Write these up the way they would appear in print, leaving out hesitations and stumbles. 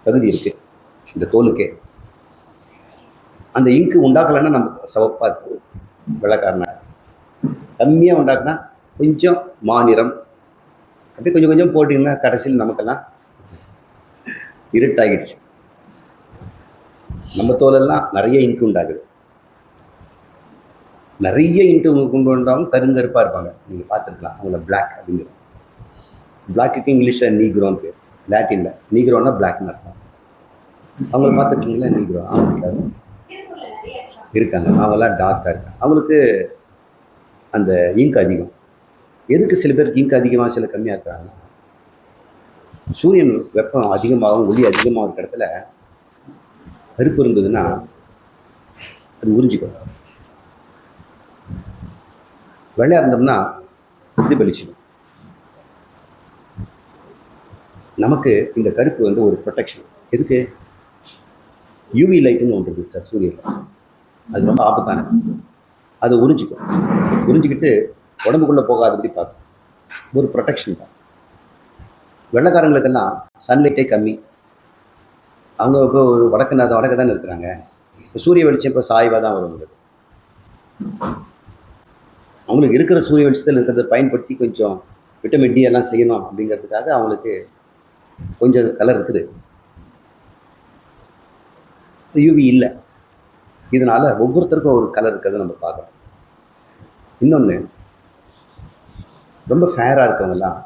தகுதி இருக்குது இந்த தோலுக்கே. அந்த இங்கு உண்டாக்கலைன்னா நமக்கு சிவப்பாக இருக்கும், வெள்ளைக்காரனா. கம்மியாக உண்டாக்குனா கொஞ்சம் மாநிறம், அப்படியே கொஞ்சம் கொஞ்சம் போட்டிங்கன்னா கடைசியில் நமக்கெல்லாம் இருட்டாகிடுச்சு. நம்ம தோலெல்லாம் நிறைய இங்கு உண்டாகுது. நிறைய இன்ட்டு கொண்டு வந்தாலும் கருங்கருப்பாக இருப்பாங்க. நீங்கள் பார்த்துருக்கலாம் அவங்கள பிளாக் அப்படிங்கிறது. பிளாக்குக்கு இங்கிலீஷில் நீக்ரோன்னு பேர், லாட்டினில். நீக்ரோன்னா பிளாக்னு அர்த்தம். அவங்கள பார்த்துருக்கீங்களா? நீக்ரோ அவங்க இருக்காங்க, அவங்களாம் டார்க்காக இருக்காங்க. அவங்களுக்கு அந்த இங்க் அதிகம். எதுக்கு சில பேருக்கு இங்க் அதிகமாக சில கம்மியாக இருக்கிறாங்க? சூரியன் வெப்பம் அதிகமாகவும் ஒளி அதிகமாக இருக்கிற இடத்துல கருப்பு இருந்ததுன்னா அது உறிஞ்சிக்கும். வெள்ளையாக இருந்தோம்னா பிரதிபலிச்சிடும். நமக்கு இந்த கருப்பு வந்து ஒரு ப்ரொடெக்ஷன். எதுக்கு? யூவி லைட்டுன்னு ஒன்று இருக்குது சார் சூரியனில். அது ரொம்ப ஆபத்தான, அதை உறிஞ்சிக்கும். உறிஞ்சிக்கிட்டு உடம்புக்குள்ளே போகாதபடி பார்க்கும். ஒரு ப்ரொடெக்ஷன் தான். வெள்ளைக்காரங்களுக்கெல்லாம் சன்லைட்டே கம்மி. அவங்க இப்போ ஒரு வடக்கு தானே இருக்கிறாங்க. இப்போ சூரிய வெளிச்சம் இப்போ சாய்வாக தான் வரும். அவங்களுக்கு இருக்கிற சூரிய வெளிச்சத்தில் இருக்கிறத பயன்படுத்தி கொஞ்சம் விட்டமின் டி எல்லாம் செய்யணும் அப்படிங்கிறதுக்காக அவங்களுக்கு கொஞ்சம் கலர் இருக்குது. யூவி இல்லை. இதனால் ஒவ்வொருத்தருக்கும் ஒரு கலர் இருக்கிறத நம்ம பார்க்குறோம். இன்னொன்று, ரொம்ப ஃபேராக இருக்கவங்கெல்லாம்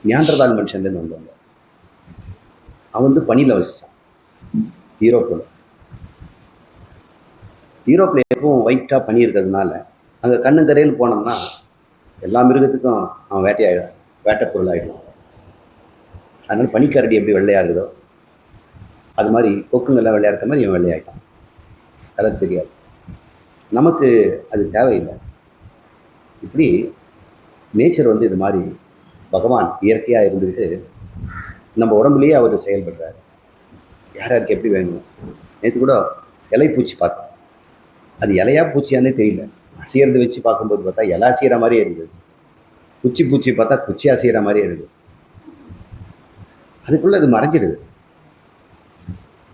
நியாண்டர்தால் மனுஷன்லேருந்து வந்தவங்க. அவன் வந்து பனியில் வசித்தான் யூரோப்பில். யூரோப்பில் எப்பவும் ஒயிட்டாக பனி இருக்கிறதுனால அங்கே கண்ணு கரையில் போனோம்னா எல்லா மிருகத்துக்கும் அவன் வேட்டை பொருள் ஆகிடும். அதனால் பனிக்கரடி எப்படி வெள்ளையாகுதோ அது மாதிரி கொக்குங்கெல்லாம் வெள்ளையாக இருக்கிற மாதிரி இவன் வெள்ளையாகிட்டான். கலர் தெரியாது. நமக்கு அது தேவையில்லை. இப்படி நேச்சர் வந்து இது மாதிரி பகவான் இயற்கையாக இருந்துக்கிட்டு நம்ம உடம்புலேயே அவர் செயல்படுறாரு. யாருக்கு எப்படி வேணும். நேற்று கூட இலை பூச்சி பார்த்தோம். அது இலையா பூச்சியானே தெரியல. அசையறது வச்சு பார்க்கும்போது பார்த்தா இலை அசைகிற மாதிரியே இருக்குது. குச்சி பூச்சி பார்த்தா குச்சி அசைகிற மாதிரியே இருக்குது. அதுக்குள்ளே அது மறைஞ்சிடுது.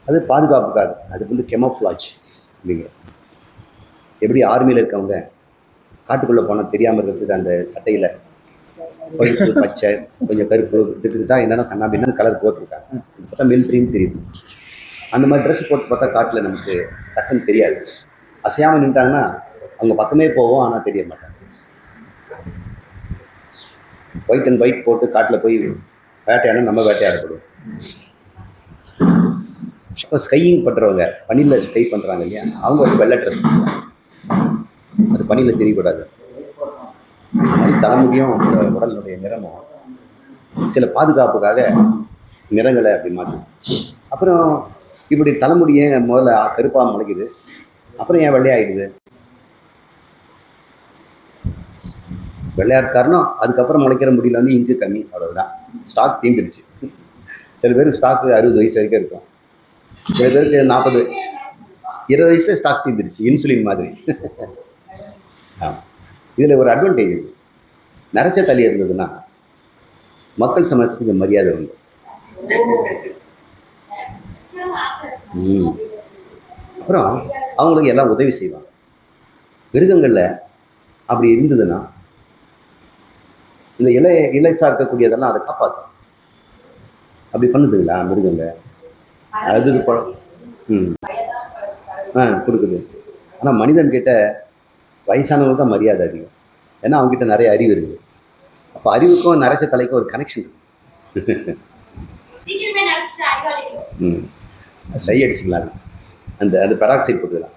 அது பாதுகாப்புக்காக. அதுக்கு வந்து கெமோஃப்ளாஜ் அப்படிங்கிற. எப்படி ஆர்மியில் இருக்கவங்க காட்டுக்குள்ளே போனால் தெரியாமல் இருக்கிறதுக்கு அந்த சட்டையில் பழுப்பு பச்சை கொஞ்சம் கருப்பு திட்டுக்கிட்டா என்னென்னா கண்ணாபின்னு கலர் போட்டிருக்காங்க. இது பார்த்தா மிலிட்ரின்னு தெரியுது. அந்த மாதிரி ட்ரெஸ் போட்டு பார்த்தா காட்டில் நமக்கு டக்குன்னு தெரியாது. அசையாமல் நின்ட்டாங்கன்னா அவங்க பக்கமே போவோம், ஆனால் தெரிய மாட்டாங்க. ஒயிட் அண்ட் ஒயிட் போட்டு காட்டில் போய் வேட்டையாட நம்ம வேட்டையாடப்படுவோம். இப்போ ஸ்கையிங் பண்ணுறவங்க பனியில் ஸ்கை பண்ணுறாங்க இல்லையா, அவங்க ஒரு வெள்ளை ட்ரெஸ் பண்ணுவாங்க. அது பனியில் தெரியக்கூடாது. அது மாதிரி தலைமுடியும் உடலுடைய நிறமும் சில பாதுகாப்புக்காக நிறங்களை அப்படி மாற்றும். அப்புறம் இப்படி தலைமுடியே முதல்ல கருப்பாக முளைக்குது, அப்புறம் ஏன் வெள்ளையாகிடுது? வெள்ளையார் காரணம் அதுக்கப்புறம் முளைக்கிற முடியல வந்து இங்கு கம்மி, அவ்வளவுதான். ஸ்டாக் தீந்துடுச்சு. சில பேருக்கு ஸ்டாக்கு 60 வயசு வரைக்கும் இருக்கும். சில பேருக்கு 40 20 வயசுல ஸ்டாக் தீந்துடுச்சு, இன்சுலின் மாதிரி. இதில் ஒரு அட்வான்டேஜ் இருக்குது. நரைச்ச தள்ளி இருந்ததுன்னா மக்கள் சமயத்துக்கு கொஞ்சம் மரியாதை உண்டு. அப்புறம் அவங்களுக்கு எல்லாம் உதவி செய்வாங்க. மிருகங்களில் அப்படி இருந்ததுன்னா இந்த இலைசா இருக்கக்கூடியதெல்லாம் அதை காப்பாற்றும். அப்படி பண்ணுதுங்களா மிருகங்க? அது கொடுக்குது. ஆனால் மனிதன்கிட்ட வயசானவங்களுக்கு தான் மரியாதை அதிகம். ஏன்னா அவங்ககிட்ட நிறைய அறிவு இருக்குது. அப்போ அறிவுக்கும் நரைச்ச தலைக்கும் ஒரு கனெக்ஷன் இருக்குது. டை அடிச்சுக்கலாம். அந்த பெராக்சைடு போட்டுக்கலாம்.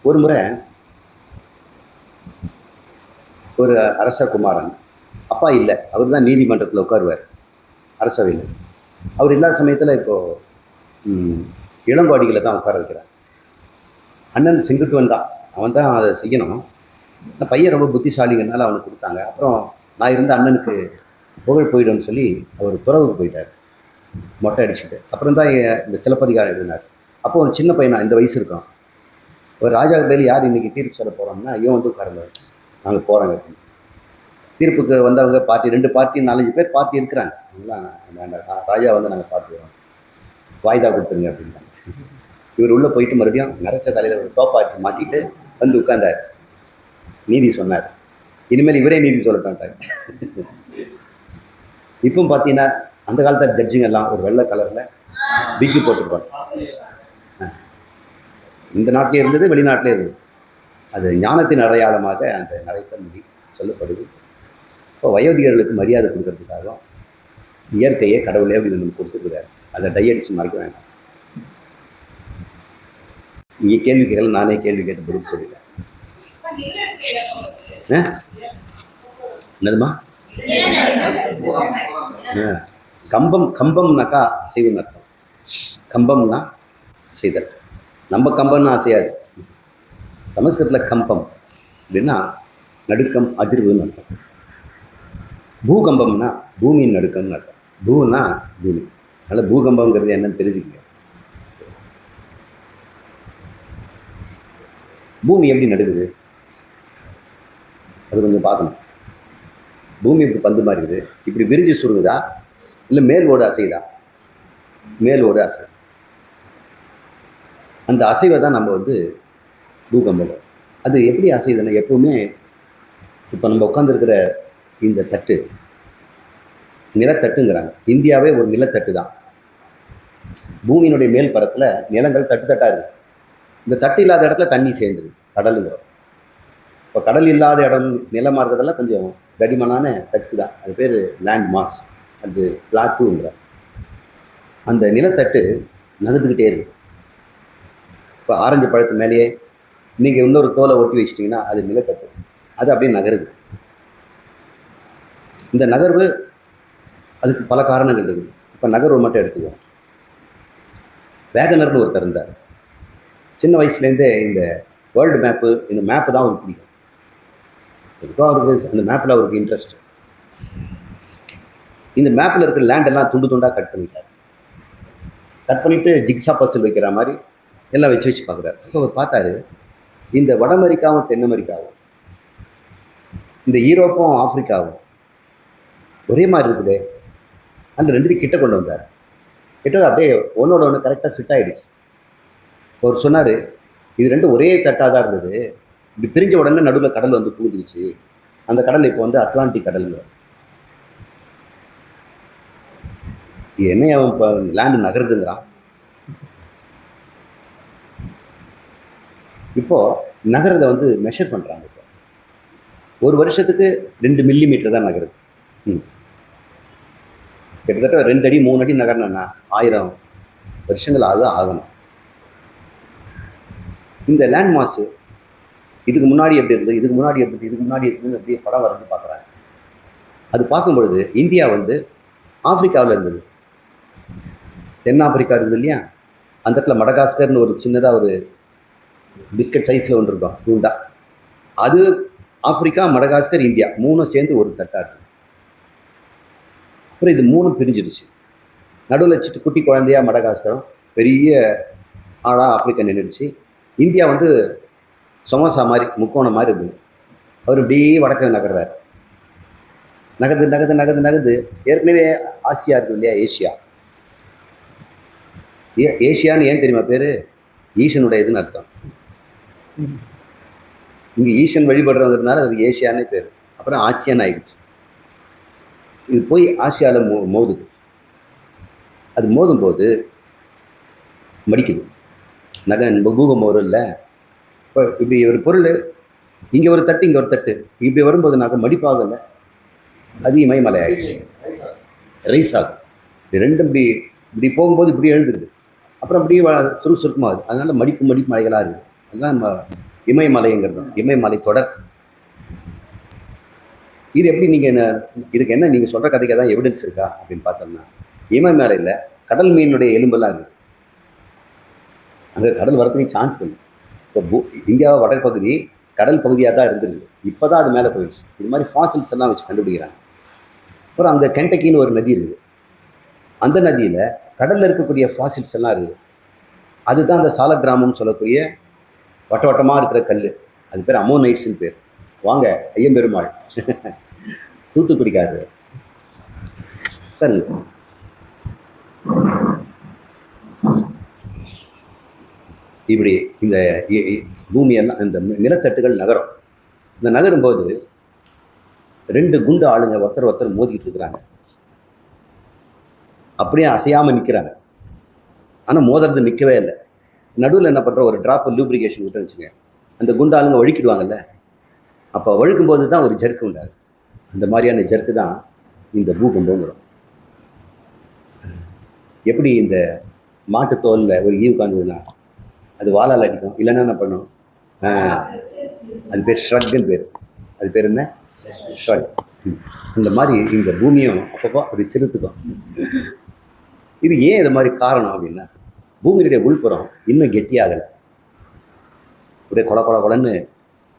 ஒரு முறை ஒரு அரச குமாரன், அப்பா இல்லை, அவர் தான் நீதிமன்றத்தில் உட்காருவார் அரசவையில். அவர் இல்லாத சமயத்தில் இப்போது இளம்பாடிகளை தான் உட்கார வைக்கிறார். அண்ணன் செங்குட்டுவன் தான், அவன் தான் அதை செய்யணும். ஆனால் பையன் ரொம்ப புத்திசாலிங்கனால அவனுக்கு கொடுத்தாங்க. அப்புறம் நான் இருந்த அண்ணனுக்கு புகழ் போயிடும்னு சொல்லி அவர் துறவுக்கு போயிட்டார், மொட்டை அடிச்சுட்டு. அப்புறம் தான் இந்த சிலப்பதிகாரம் எழுதினார். அப்போ ஒரு சின்ன பையனா, இந்த வயசு இருக்கும். ஒரு ராஜா பேர் யார் இன்றைக்கி தீர்ப்பு சொல்ல போகிறோம்னா இவன் வந்து உட்காரல, நாங்கள் போகிறாங்க அப்படின்னு. தீர்ப்புக்கு வந்தவங்க பார்ட்டி 2 பார்ட்டி 4-5 பேர் பார்ட்டி இருக்கிறாங்க. எல்லாம் வேண்டாம், ராஜா வந்து நாங்கள் பார்த்துக்குறோம், வாய்தா கொடுத்துருங்க அப்படின்ட்டாங்க. இவர் உள்ளே போயிட்டு மறுபடியும் நரைச்ச தலையில் ஒரு டோப்பாட்டி மாட்டிட்டு வந்து உட்கார்ந்தார். நீதி சொன்னார். இனிமேல் இவரே நீதி சொல்லட்டான்ட்டாங்க. இப்போ பார்த்தீங்கன்னா அந்த காலத்தில் ஜட்ஜுங்க எல்லாம் ஒரு வெள்ளை கலரில் பிக்கு போட்டிருப்பாங்க. இந்த நாட்டிலே இருந்தது, வெளிநாட்டிலே இருந்தது. அது ஞானத்தின் அடையாளமாக அந்த நரைத்த முடி சொல்லப்படுது. இப்போ வயோதிகர்களுக்கு மரியாதை கொடுக்கறதுக்காகவும் இயற்கையே கடவுளே அப்படின்னு நம்ம கொடுத்துக்கிறார். அதை டையடிச்சு மறைக்க வேண்டாம். நீங்கள் கேள்வி கேட்கல, நானே கேள்வி கேட்டு பதில் சொல்லிட்டேன். என்னதுமா? கம்பம்னாக்கா அசைவுன்னு அர்த்தம். கம்பம்னா அசைதல். நம்ம கம்பம்னா அசையாது. சமஸ்கிருதத்தில் கம்பம் அப்படின்னா நடுக்கம், அதிர்வுன்னு அர்த்தம். பூகம்பம்னா பூமியின் நடுக்கம்னு அர்த்தம். பூனா பூமி. அதனால் பூகம்பங்கிறது என்னன்னு தெரிஞ்சுக்கங்க. பூமி எப்படி நடுக்குது அது கொஞ்சம் பார்க்கணும். பூமி இப்படி பந்து மாதிரி இருக்குது, இப்படி விரிஞ்சு சுருங்குதா இல்லை மேல் ஓடு அசைதா? மேல் ஓடு அசை. அந்த அசைவை தான் நம்ம வந்து பூகம்பம். அது எப்படி அசைதுன்னா, எப்பவுமே இப்போ நம்ம உட்காந்துருக்கிற இந்த தட்டு நிலத்தட்டுங்கிறாங்க. இந்தியாவே ஒரு நிலத்தட்டு தான். பூமியினுடைய மேல் பரத்தில் நிலங்கள் தட்டு தட்டாக இருக்குது. இந்த தட்டு இல்லாத இடத்துல தண்ணி சேர்ந்துருக்கு, கடலுங்கிறோம். இப்போ கடல் இல்லாத இடம் நிலமாக இருக்கிறதெல்லாம் கொஞ்சம் தடிமனான தட்டு தான். அது பேர் லேண்ட் மாஸ், அது பிளாட்டூங்கிற அந்த நிலத்தட்டு நகர்ந்துக்கிட்டே இருக்குது. இப்போ ஆரஞ்சு பழத்து மேலேயே நீங்கள் இன்னொரு தோலை ஒட்டி வச்சிட்டிங்கன்னா அது நிலத்தட்டு, அது அப்படியே நகருது. இந்த நகர்வு அதுக்கு பல காரணங்கள் இருக்குது. இப்போ நகர்வு மட்டும் எடுத்துக்குவோம். வேகனர்னு ஒருத்தர் இருந்தார். சின்ன வயசுலேருந்தே இந்த வேர்ல்டு மேப்பு, இந்த மேப்பு தான் அவருக்கு பிடிக்கும். எதுக்கோ அவருக்கு அந்த மேப்பில் அவருக்கு இன்ட்ரெஸ்ட். இந்த மேப்பில் இருக்கிற லேண்டெல்லாம் துண்டு துண்டாக கட் பண்ணிட்டார். கட் பண்ணிவிட்டு ஜிக்ஸா பசில் வைக்கிற மாதிரி எல்லாம் வச்சு வச்சு பார்க்குறாரு. அப்போ அவர் பார்த்தாரு, இந்த வட அமெரிக்காவும் தென் அமெரிக்காவும், இந்த யூரோப்பும் ஆப்பிரிக்காவும் ஒரே மாதிரி இருக்குது. அந்த ரெண்டுத்தையும் கிட்ட கொண்டு வந்தார். கிட்ட அப்படியே ஒன்றோட ஒன்று கரெக்டாக ஃபிட் ஆகிடுச்சு. அவர் சொன்னார், இது ரெண்டும் ஒரே தட்டாக தான் இருந்தது, இப்படி பிரிஞ்ச உடனே நடுவில் கடல் வந்து புகுந்துச்சு. அந்த கடல் இப்போ வந்து அட்லாண்டிக் கடல்ங்க. என்ன அவன் இப்போ லேண்டு நகருதுங்கிறான். இப்போது நகரத்தை வந்து மெஷர் பண்ணுறாங்க. இப்போ ஒரு வருஷத்துக்கு 2 மில்லிமீட்டர் தான் நகருது. கிட்டத்தட்ட 2 அடி 3 அடி நகரணும்னா 1000 வருஷங்கள் ஆகணும். இந்த லேண்ட் மாஸு இதுக்கு முன்னாடி எப்படி இருந்தது, இதுக்கு முன்னாடி எப்படி, இதுக்கு முன்னாடி இருக்குதுன்னு அப்படியே படம் வரைந்து பார்க்குறாங்க. அது பார்க்கும் பொழுது இந்தியா வந்து ஆப்பிரிக்காவில் இருந்தது, தென்னாப்பிரிக்கா இருக்குது இல்லையா, அந்த இடத்துல மடகாஸ்கர்னு ஒரு சின்னதாக ஒரு பிஸ்கட் சைஸில் ஒன்று இருக்கும் தூண்டா, அது ஆப்பிரிக்கா, மடகாஸ்கர், இந்தியா மூணும் சேர்ந்து ஒரு தட்டாக இருக்குது. அப்புறம் இது மூணும் பிரிஞ்சிடுச்சு. நடுவில் வச்சுட்டு குட்டி குழந்தையா மடகாஸ்கரும், பெரிய ஆளாக ஆப்பிரிக்கா நின்றுடுச்சு. இந்தியா வந்து சமோசா மாதிரி முக்கோணம் மாதிரி இருந்தது. அவர் இப்படியே வடக்கு நகர்றார். நகர்ந்து நகர்ந்து நகர்ந்து நகர்ந்து ஏற்கனவே ஆசியா இருக்குது இல்லையா, ஏஷியா. ஏஷியான்னு ஏன் தெரியுமா பேர்? ஈசனுடைய இதுன்னு அர்த்தம். இங்கே ஈசன் வழிபடுறதுனால அது ஏஷியானே பேர். அப்புறம் ஆசியான்னு ஆயிடுச்சு. இது போய் ஆசியாவில் மோதுது. அது மோதும் போது மடிக்குது. பூகம்பம் வரும் இல்லை. இப்போ இப்படி ஒரு பொருள் இங்கே ஒரு தட்டு, இங்கே ஒரு தட்டு, இப்படி வரும்போதுனாக்க மடிப்பாகலை, அது இமயமலை ஆயிடுச்சு, ரைஸ் ஆகும். இது ரெண்டும் இப்படி இப்படி போகும்போது இப்படி எழுதுக்குது. அப்புறம் அப்படியே சுறுசுறுக்கமாகுது. அதனால மடிப்பு மடிப்பு மலைகளாக இருக்குது. அதுதான் நம்ம இமயமலைங்கிறது, இமயமலை தொடர். இது எப்படி நீங்கள் இதுக்கு என்ன நீங்கள் சொல்கிற கதைக்கு தான் எவிடன்ஸ் இருக்கா அப்படின்னு பார்த்தோம்னா, இமயமலையில் கடல் மீனுடைய எலும்பெல்லாம் இருக்குது. அங்கே கடல் வரத்துக்கு சான்ஸ் இல்லை. இப்போ இந்தியாவை வடக்கு பகுதி கடல் பகுதியாக தான் இருந்துருக்கு. இப்போ தான் அது மேலே போயிடுச்சு. இது மாதிரி ஃபாசில்ஸ் எல்லாம் வச்சு கண்டுபிடிக்கிறாங்க. அப்புறம் அங்கே கென்டக்கின்னு ஒரு நதி இருக்குது. அந்த நதியில் கடலில் இருக்கக்கூடிய ஃபாசில்ஸ் எல்லாம் இருக்குது. அதுதான் அந்த சால கிராமம்னு சொல்லக்கூடிய வட்ட வட்டமாக இருக்கிற கல். அது பேர் அமோனைட்ஸ்ன்னு பேர். வாங்க ஐயம்பெருமாள் தூத்துக்குடிக்காரு. பாருங்க, இப்படி இந்த பூமியெல்லாம் இந்த நிலத்தட்டுகள் நகரும். இந்த நகரும்போது 2 குண்டு ஆளுங்க ஒருத்தர் மோதிக்கிட்டு இருக்கிறாங்க. அப்படியே அசையாமல் நிற்கிறாங்க. ஆனால் மோதுறது நிற்கவே இல்லை. நடுவில் என்ன பண்ணுற, ஒரு ட்ராப் லூப்ரிகேஷன் விட்டு வச்சுங்க, அந்த குண்டு ஆளுங்க வழுக்கிடுவாங்கல்ல. அப்போ வழுக்கும்போது தான் ஒரு ஜர்க்கு உண்டாது. அந்த மாதிரியான ஜர்க்கு தான் இந்த பூகம்பங்கிறோம். எப்படி இந்த மாட்டு தோலில் ஒரு ஈவு உட்காந்துதுன்னா அது வாழால் அடிக்கும், இல்லைன்னா என்ன பண்ணும், அது பேர் ஷ்ரக்குன்னு பேர். அது பேர் என்ன, ஷ்ரக். அந்த மாதிரி இந்த பூமியும் அப்பப்போ அப்படி சிறுத்துக்கும். இது ஏன் இது மாதிரி காரணம் அப்படின்னா, பூமியுடைய உள்புறம் இன்னும் கெட்டியாகலை. அப்படியே கொல கொல கொலன்னு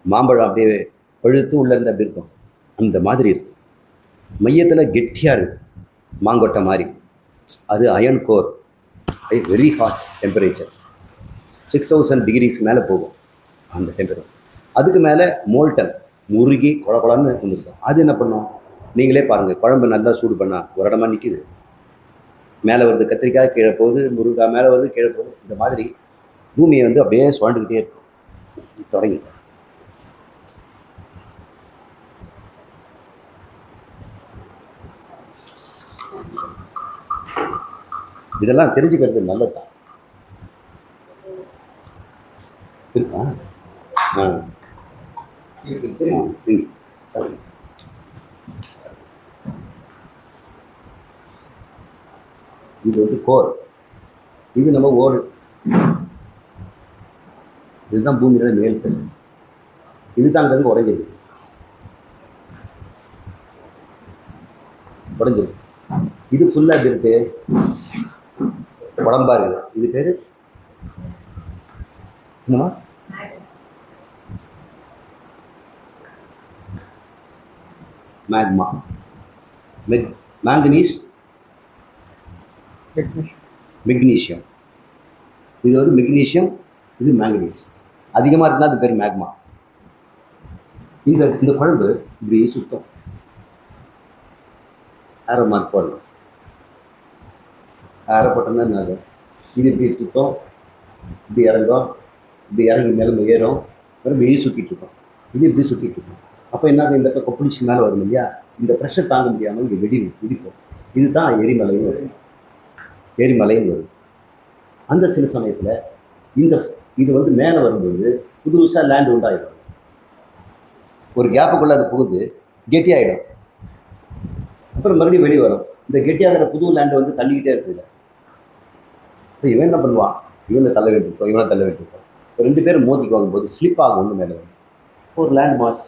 மாம்பழம் அப்படியே பழுத்து உள்ள இருந்து அப்படி இருக்கும், அந்த மாதிரி இருக்கும். மையத்தில் கெட்டியாக இருக்குது, மாங்கொட்டை மாதிரி. அது iron core, very hot temperature, 6000 degrees மேலே போகும் அந்த டெம்பரேச்சர். அதுக்கு மேலே மோல்டன், முருகி கொல கொலன்னு ஒன்று இருக்கும். அது என்ன பண்ணும், நீங்களே பாருங்கள், குழம்பு நல்லா சூடு பண்ணால் ஒரு இடமா நிற்கிது, மேலே வருது கத்திரிக்காய், கீழே போகுது முருங்காய், மேலே வருது கீழே போகுது. இந்த மாதிரி பூமியை வந்து அப்படியே சுழண்டுக்கிட்டே இருக்கும். தொடங்கி இதெல்லாம் தெரிஞ்சுக்கிறது நல்லதுதான். இருக்கா? சரி. இது வந்து கோர், இது நம்ம ஓடு, இதுதான் பூமியோட மேல் தட்டு. இதுதான் அங்கங்க உடைஞ்சது. இது ஃபுல்லாக எப்படி இருக்கு, உடம்பா இருக்குது. இது பேர் என்னமா, மேக்மா. Manganese, magnesium. இது வந்து மெக்னீஷியம், இது மேங்கனீஸ். அதிகமாக இருந்தால் அது பேர் மேக்மா. இந்த குழம்பு இப்படி சுத்தம், ஆரோ மார்க் போடணும், ஆரோ போட்டோம்னா என்ன, இது இப்படி சுத்தம், இப்படி இறங்கும், இப்படி இறங்கி மேலே ஏறும், இப்படி சுற்றிட்டு இருக்கோம், இது இப்படி சுற்றிட்டு இருக்கோம். அப்போ என்ன, இந்த கொப்பளிச்சு மேலே வரும் இல்லையா, இந்த ப்ரெஷர் தாங்க முடியாமல் இங்கே வெடிப்போம். இதுதான் எரிமலையும் வரும், எரிமலையும் வரும். அந்த சில சமயத்தில் இது வந்து மேலே வரும்போது புதுசாக லேண்ட் உண்டாயிடும். ஒரு கேப்புக்குள்ளே அது புகுந்து கெட்டியாகிடும். அப்புறம் மறுபடியும் வெளியே வரும். இந்த கெட்டியாகிற புது லேண்டு வந்து தள்ளிக்கிட்டே இருக்குது. இப்போ இவன் என்ன பண்ணுவான், இவனை தள்ள விட்டுருக்கோம், இவனை தள்ள விட்டுருக்கோம். இப்போ 2 பேரும் மோதிக்கு வாங்கும்போது ஸ்லிப் ஆகும். ஒன்று மேலே வரும், ஒரு லேண்ட் மாஸ்,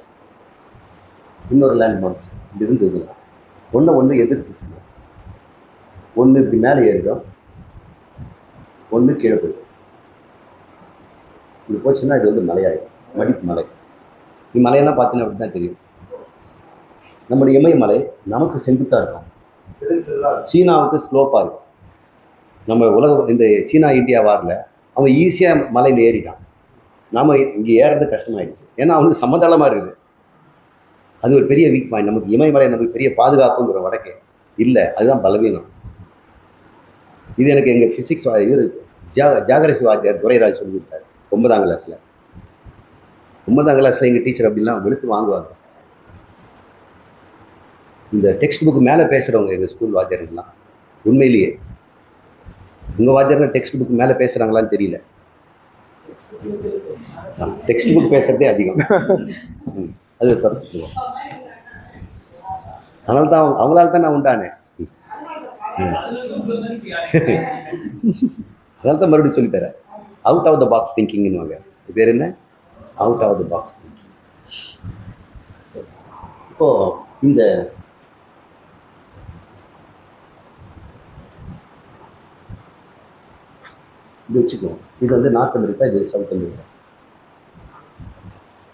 இன்னொரு லேண்ட் மாஸ், இப்படி இருந்தது. ஒன்று எதிர்த்துச்சு. ஒன்று இப்படி மேலே ஏறிடும், ஒன்று கீழே போயிடும். இப்படி போச்சுன்னா இது வந்து மலையாயிடும், மடிப்பு மலை. மலையெல்லாம் பார்த்தீங்கன்னா அப்படி தான் தெரியும். நம்முடைய இமயமலை நமக்கு செங்குத்தாக இருக்கும், சீனாவுக்கு ஸ்லோப்பாக இருக்கும். நம்ம இந்த சீனா இந்தியா வாரில் அவன் ஈஸியாக மலையில் ஏறிட்டான். நாம் இங்கே ஏறது கஷ்டமாயிடுச்சு, ஏன்னா அவனுக்கு சமதளமாக இருக்குது. அது ஒரு பெரிய வீக் பாயிண்ட். நமக்கு இமயமலை நமக்கு பெரிய பாதுகாப்புங்கிற வடக்கே இல்லை, அதுதான் பலவீனம். இது எனக்கு எங்கள் ஃபிசிக்ஸ் இவர் ஜியாகிரபி வாத்தியார் துரைராஜ் சொல்லி கொடுத்தாரு 9ஆம் கிளாஸில். 9ஆம் கிளாஸில் எங்கள் டீச்சர் அப்படிலாம் வெளுத்து வாங்குவாங்க. இந்த டெக்ஸ்ட் புக்கு மேலே பேசுகிறவங்க எங்கள் ஸ்கூல் வாத்தியார்கள்லாம் உண்மையிலேயே, உங்கள் வாத்தியார்கள் டெக்ஸ்ட் புக்கு மேலே பேசுகிறாங்களான்னு தெரியல. டெக்ஸ்ட் புக் பேசுகிறதே அதிகம், அது தடுத்துக்குவோம். அதனால தான் அவங்களால தான் நான் உண்டானேன். அதனால தான் மறுபடியும் சொல்லித்தரேன், அவுட் ஆஃப் த பாக்ஸ் திங்கிங்னுவாங்க. இது பேர் என்ன, out of the box thinking. இப்போது இந்த இது வச்சுக்குவோம். இது வந்து நார்த் அமெரிக்கா, இது சவுத் அமெரிக்கா.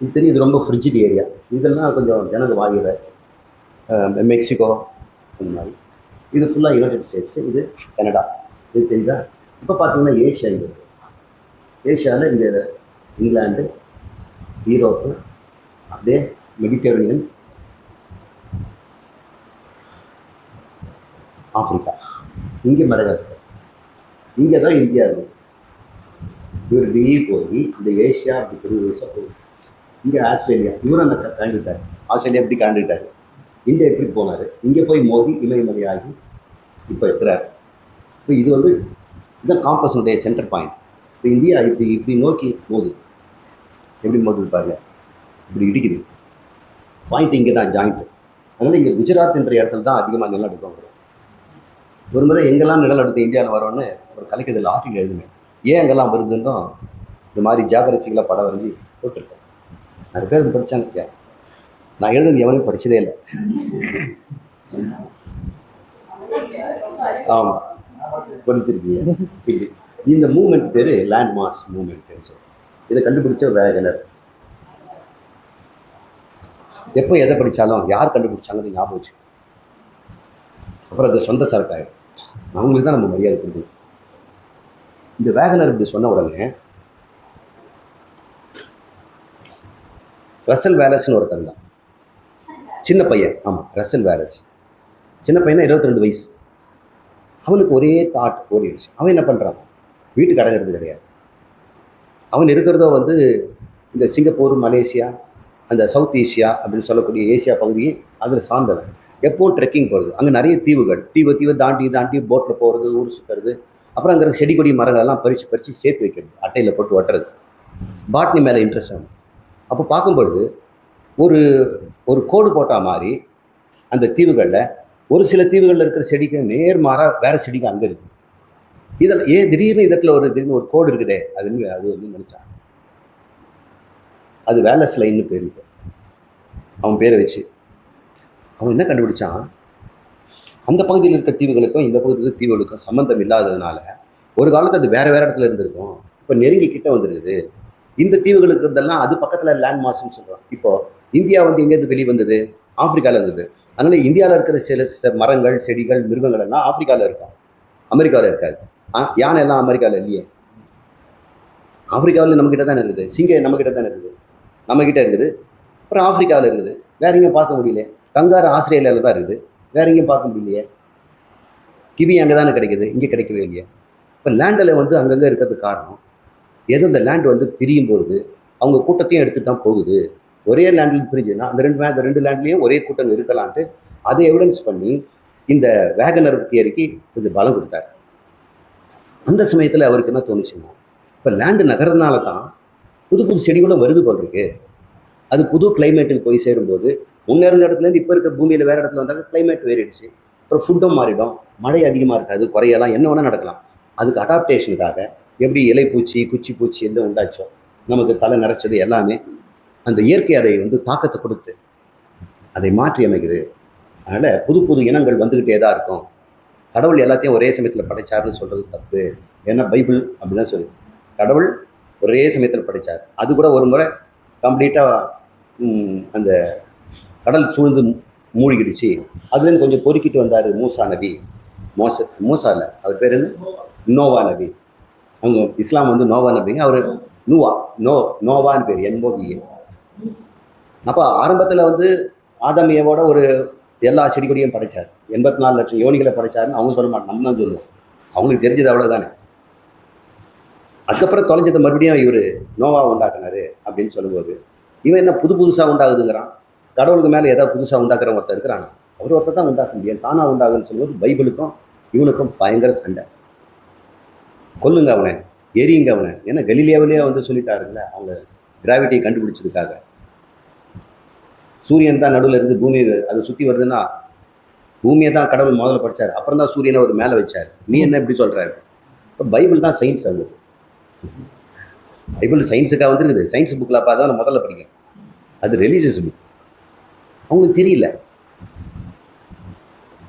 இது தெரியும், இது ரொம்ப ஃப்ரிட்ஜிட் ஏரியா. இதெல்லாம் கொஞ்சம் ஜனங்க வாழ்கிற மெக்சிகோ அந்த மாதிரி. இது ஃபுல்லாக யுனைடெட் ஸ்டேட்ஸு, இது கனடா. இது தெரியுதா? இப்போ பார்த்தீங்கன்னா ஏஷியா, இது ஏஷியாவில் இந்த இங்கிலாந்து, யூரோப்பு, அப்படியே மெடிட்டரேனியன், ஆப்பிரிக்கா, இங்கே மடகாஸ்கர், இங்கே தான் இந்தியா இருக்கும். இவர் இப்படியே போய் இந்த ஏஷியா அப்படி பெரிய வயசாக போகுது. இங்கே ஆஸ்திரேலியா, இவரும் அந்த காண்டிட்டார். ஆஸ்திரேலியா எப்படி காண்டிட்டார், இந்தியா எப்படி போனார், இங்கே போய் மோதி இமயமலையாகி இப்போ இருக்கிறார். இப்போ இது வந்து இதுதான் காம்பஸனுடைய சென்டர் பாயிண்ட். இப்போ இந்தியா இப்படி இப்படி நோக்கி மோது, எப்படி மோதுது பாருங்க, இப்படி இடிக்குது. பாயிண்ட் இங்கே தான் ஜாயிண்ட். அதனால் இங்கே குஜராத் என்ற இடத்துல தான் அதிகமாக நிலநடுக்கம் வரும். ஒரு முறை எங்கெல்லாம் நிலநடுக்கம் இந்தியாவில் வரோன்னு ஒரு கலைக்கதில் ஆர்டிகல் எழுதுனேன். ஏன் அங்கெல்லாம் வருதுன்னு இந்த மாதிரி ஜியாகிரபிக்கலாக படம் வரைஞ்சி போட்டிருக்கேன். நிறைய பேர் படித்தாங்க. நான் எழுதுனது எவனையும் படித்ததே இல்லை. ஆமாம், படிச்சிருக்கீங்க. இந்த மூமெண்ட் பேர் லேண்ட் மாஸ் மூமெண்ட். இதை கண்டுபிடிச்ச வேகனர். எப்போ எதை படித்தாலும் யார் கண்டுபிடிச்சாங்கன்னு ஞாபகம் வச்சு, அப்புறம் அது சொந்த சரக்காயிடும். அவங்களுக்கு தான் நம்ம மரியாதை கொடுக்கணும். இந்த வேகனர் இப்படி சொன்ன உடனே ரசல் வேலஸ்ன்னு ஒருத்தன் தான், சின்ன பையன். ஆமாம், ரசல் வேலஸ் சின்ன பையனா, 22 வயசு. அவனுக்கு ஒரே தாட் ஓடிடுச்சு. அவன் என்ன பண்ணுறான், வீட்டுக்கு அடங்கிறது கிடையாது. அவன் இருக்கிறதோ வந்து இந்த சிங்கப்பூர், மலேசியா, அந்த சவுத் ஏஷியா அப்படின்னு சொல்லக்கூடிய ஏசியா பகுதியை அதில் சார்ந்தவன். எப்போவும் ட்ரெக்கிங் போகிறது. அங்கே நிறைய தீவுகள், தீவை தாண்டி போட்டில் போகிறது, ஊர் சுற்றுறது, அப்புறம் அங்கே செடி கொடி மரங்களெல்லாம் பறித்து சேர்த்து வைக்கிறது, அட்டையில் போட்டு ஒட்டுறது. பாட்னி மேலே இன்ட்ரெஸ்ட் ஆகும். அப்போ பார்க்கும்பொழுது ஒரு கோடு போட்டால் மாதிரி அந்த தீவுகளில் ஒரு சில தீவுகளில் இருக்கிற செடிக்கு நேர்மாறாக வேறு செடிக்கு அங்கே இருக்குது. இதில் திடீர்னு ஒரு கோடு இருக்குதே, அது வந்து நினச்சான். அது வேலஸ் லைன்னு பேர். இப்போ அவன் பேரை வச்சு அவன் என்ன கண்டுபிடிச்சான், அந்த பகுதியில் இருக்க தீவுகளுக்கும் இந்த பகுதியில் இருக்க தீவுகளுக்கும் சம்மந்தம் இல்லாததுனால ஒரு காலத்தில் அது வேறு இடத்துல இருந்திருக்கும். இப்போ நெருங்கி கிட்ட வந்துருக்குது. இந்த தீவுகளுக்கு இருந்தெல்லாம் அது பக்கத்தில் லேண்ட் மாஸ்ன்னு சொல்கிறோம். இப்போது இந்தியா வந்து எங்கேருந்து வெளியே வந்தது, ஆப்பிரிக்காவில் இருந்தது. அதனால் இந்தியாவில் இருக்கிற சில மரங்கள், செடிகள், மிருகங்கள் எல்லாம் ஆப்பிரிக்காவில் இருக்கும், அமெரிக்காவில் இருக்காது. யானை எல்லாம் அமெரிக்காவில் இல்லையே. ஆப்பிரிக்காவில் நம்மக்கிட்ட தானே இருக்குது. சிங்கம் நம்மக்கிட்ட தானே இருக்குது, நம்மக்கிட்ட இருக்குது. அப்புறம் ஆப்பிரிக்காவில் இருக்குது, வேற எங்கேயும் பார்க்க முடியல. கங்காரு ஆஸ்திரேலியாவில் தான் இருக்குது, வேற எங்கேயும் பார்க்க முடியலையே. கிவி அங்கே தானே கிடைக்குது, இங்கே கிடைக்கவே இல்லையே. இப்போ லேண்டில் வந்து அங்கங்கே இருக்கிறதுக்கு காரணம் எது, அந்த லேண்ட் வந்து பிரியும் பொழுது அவங்க கூட்டத்தையும் எடுத்துகிட்டு தான் போகுது. ஒரே லேண்டில் பிரிஞ்சுன்னா அந்த ரெண்டு லேண்ட்லேயும் ஒரே கூட்டம் இருக்கலான்ட்டு அதை எவிடன்ஸ் பண்ணி இந்த வேகனர் தியரிக்கு கொஞ்சம் பலம் கொடுத்தார். அந்த சமயத்தில் அவருக்கு என்ன தோணுச்சுன்னா, இப்போ லேண்டு நகர்றதுனால தான் புது செடிகளும் வருது போல் இருக்கு. அது புது கிளைமேட்டுக்கு போய் சேரும்போது முன்னேறுந்த இடத்துலேருந்து இப்போ இருக்க பூமியில் வேறு இடத்துல வந்தாங்க, கிளைமேட் வேறிடுச்சு. அப்புறம் ஃபுட்டும் மாறிடும், மழை அதிகமாக இருக்காது, குறையலாம், என்ன வேணால் நடக்கலாம். அதுக்கு அடாப்டேஷனுக்காக எப்படி இலை பூச்சி, குச்சி பூச்சி எந்த உண்டாச்சோ, நமக்கு தலை நிறைச்சது எல்லாமே அந்த இயற்கை அதை வந்து தாக்கத்தை கொடுத்து அதை மாற்றி அமைக்குது. அதனால் புது இனங்கள் வந்துக்கிட்டே தான் இருக்கும். கடவுள் எல்லாத்தையும் ஒரே சமயத்தில் படைச்சாருன்னு சொல்கிறது தப்பு. ஏன்னா பைபிள் அப்படி தான் சொல்லு, கடவுள் ஒரே சமயத்தில் படைத்தார். அது கூட ஒரு முறை கம்ப்ளீட்டாக அந்த கடல் சூழ்ந்து மூழ்கிடுச்சு. அதுலேருந்து கொஞ்சம் பொறுக்கிட்டு வந்தார் மூசா நபி. மூசா இல்லை, அவர் பேர் என்ன, நோவா நபி. அவங்க இஸ்லாம் வந்து நோவா நபிங்க, அவர் நோவான்னு பேர், NOVA. அப்போ ஆரம்பத்தில் வந்து ஆதமியோட ஒரு எல்லா செடி கொடியும் படைத்தார், 84 லட்சம் யோனிகளை படைச்சாருன்னு அவங்க சொல்ல மாட்டோம், நம்ம தான் சொல்லுவோம். அவங்களுக்கு தெரிஞ்சது அவ்வளோதானே. அதுக்கப்புறம் தொலைஞ்சதை மறுபடியும் இவர் நோவா உண்டாக்குனாரு அப்படின்னு சொல்லும்போது, இவன் என்ன புதுசாக உண்டாகுதுங்கிறான். கடவுளுக்கு மேலே ஏதாவது புதுசாக உண்டாக்குற ஒருத்தர் இருக்கிறான், அவர் ஒருத்தர் தான் உண்டாக்க முடியும், தானாக உண்டாகுன்னு சொல்லும்போது பைபிளுக்கும் இவனுக்கும் பயங்கர சண்டை. கொல்லுங்க அவனை, எரியுங்க அவனை. ஏன்னா கலீலியோவிலேயே வந்து சொல்லிட்டாருங்களே, அவங்க கிராவிட்டியை கண்டுபிடிச்சதுக்காக. சூரியன் தான் நடுவில் இருந்து பூமி அதை சுற்றி வருதுன்னா, பூமியை தான் கடவுள் முதல்ல படித்தார், அப்புறம் தான் சூரியனை ஒரு மேலே வச்சார். நீ என்ன இப்படி சொல்கிறாரு? இப்போ பைபிள் தான் சயின்ஸ். அது பைபிள் சயின்ஸுக்காக வந்துருக்குது. சயின்ஸ் புக்கில் அப்போ தான் நான் முதல்ல படிக்கிறேன். அது ரிலீஜியஸ் புக், அவங்களுக்கு தெரியல.